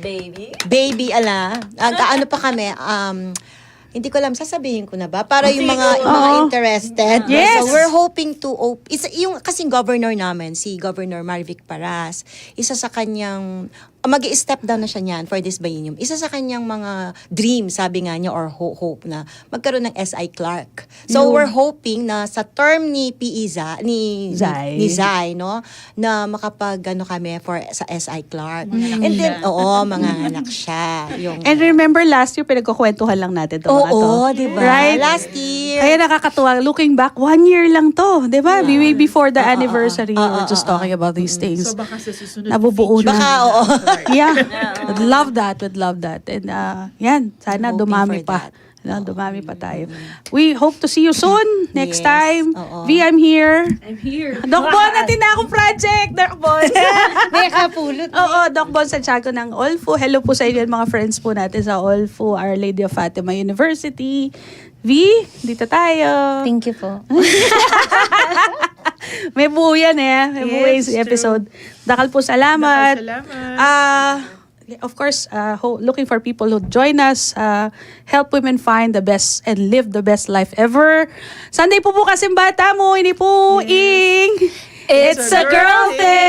S4: baby ano pa kami, hindi ko alam, sasabihin ko na ba? Para yung mga interested.
S3: Yes.
S4: So we're hoping to yung kasing governor namin, si Governor Marvic Paras, isa sa kanyang, mag-i-step down na siya niyan for this biennium. Isa sa kanyang mga dream, sabi nga niya, or hope na magkaroon ng SI Clark. So we're hoping na sa term ni PIZA, ni Zai, no, na kami sa SI Clark. And then, mga anak siya.
S3: And remember last year, pinagkukwentuhan lang natin ito.
S4: Oo, di ba?
S3: Right?
S4: Last year.
S3: Kaya nakakatuwa. Looking back, 1 year lang to. Di ba? Way before the anniversary, we're just talking about these things.
S6: So baka sa susunod
S3: Nabubuo na.
S4: Baka,
S3: Yeah. Would love that. And yan, sana
S4: Hoping
S3: dumami
S4: for
S3: pa.
S4: that.
S3: No, dumami pa tayo. We hope to see you soon. Next
S4: Yes.
S3: time.
S4: Oo.
S3: V, I'm here.
S2: I'm here.
S3: Doc Bon, natin na akong project. Doc Bon.
S2: May kapulot.
S3: Oo, Doc Bon Santiago ng Olfu. Hello po sa inyo, mga friends po natin sa Olfu, Our Lady of Fatima University. V, dito tayo.
S2: Thank you po.
S3: May buo yan May buo
S6: Yes,
S3: yung episode. Dakal po salamat.
S6: Salamat.
S3: Of course, looking for people who join us, help women find the best and live the best life ever. Sunday po bukas yung bata mo, ini po ing. It's a girl thing!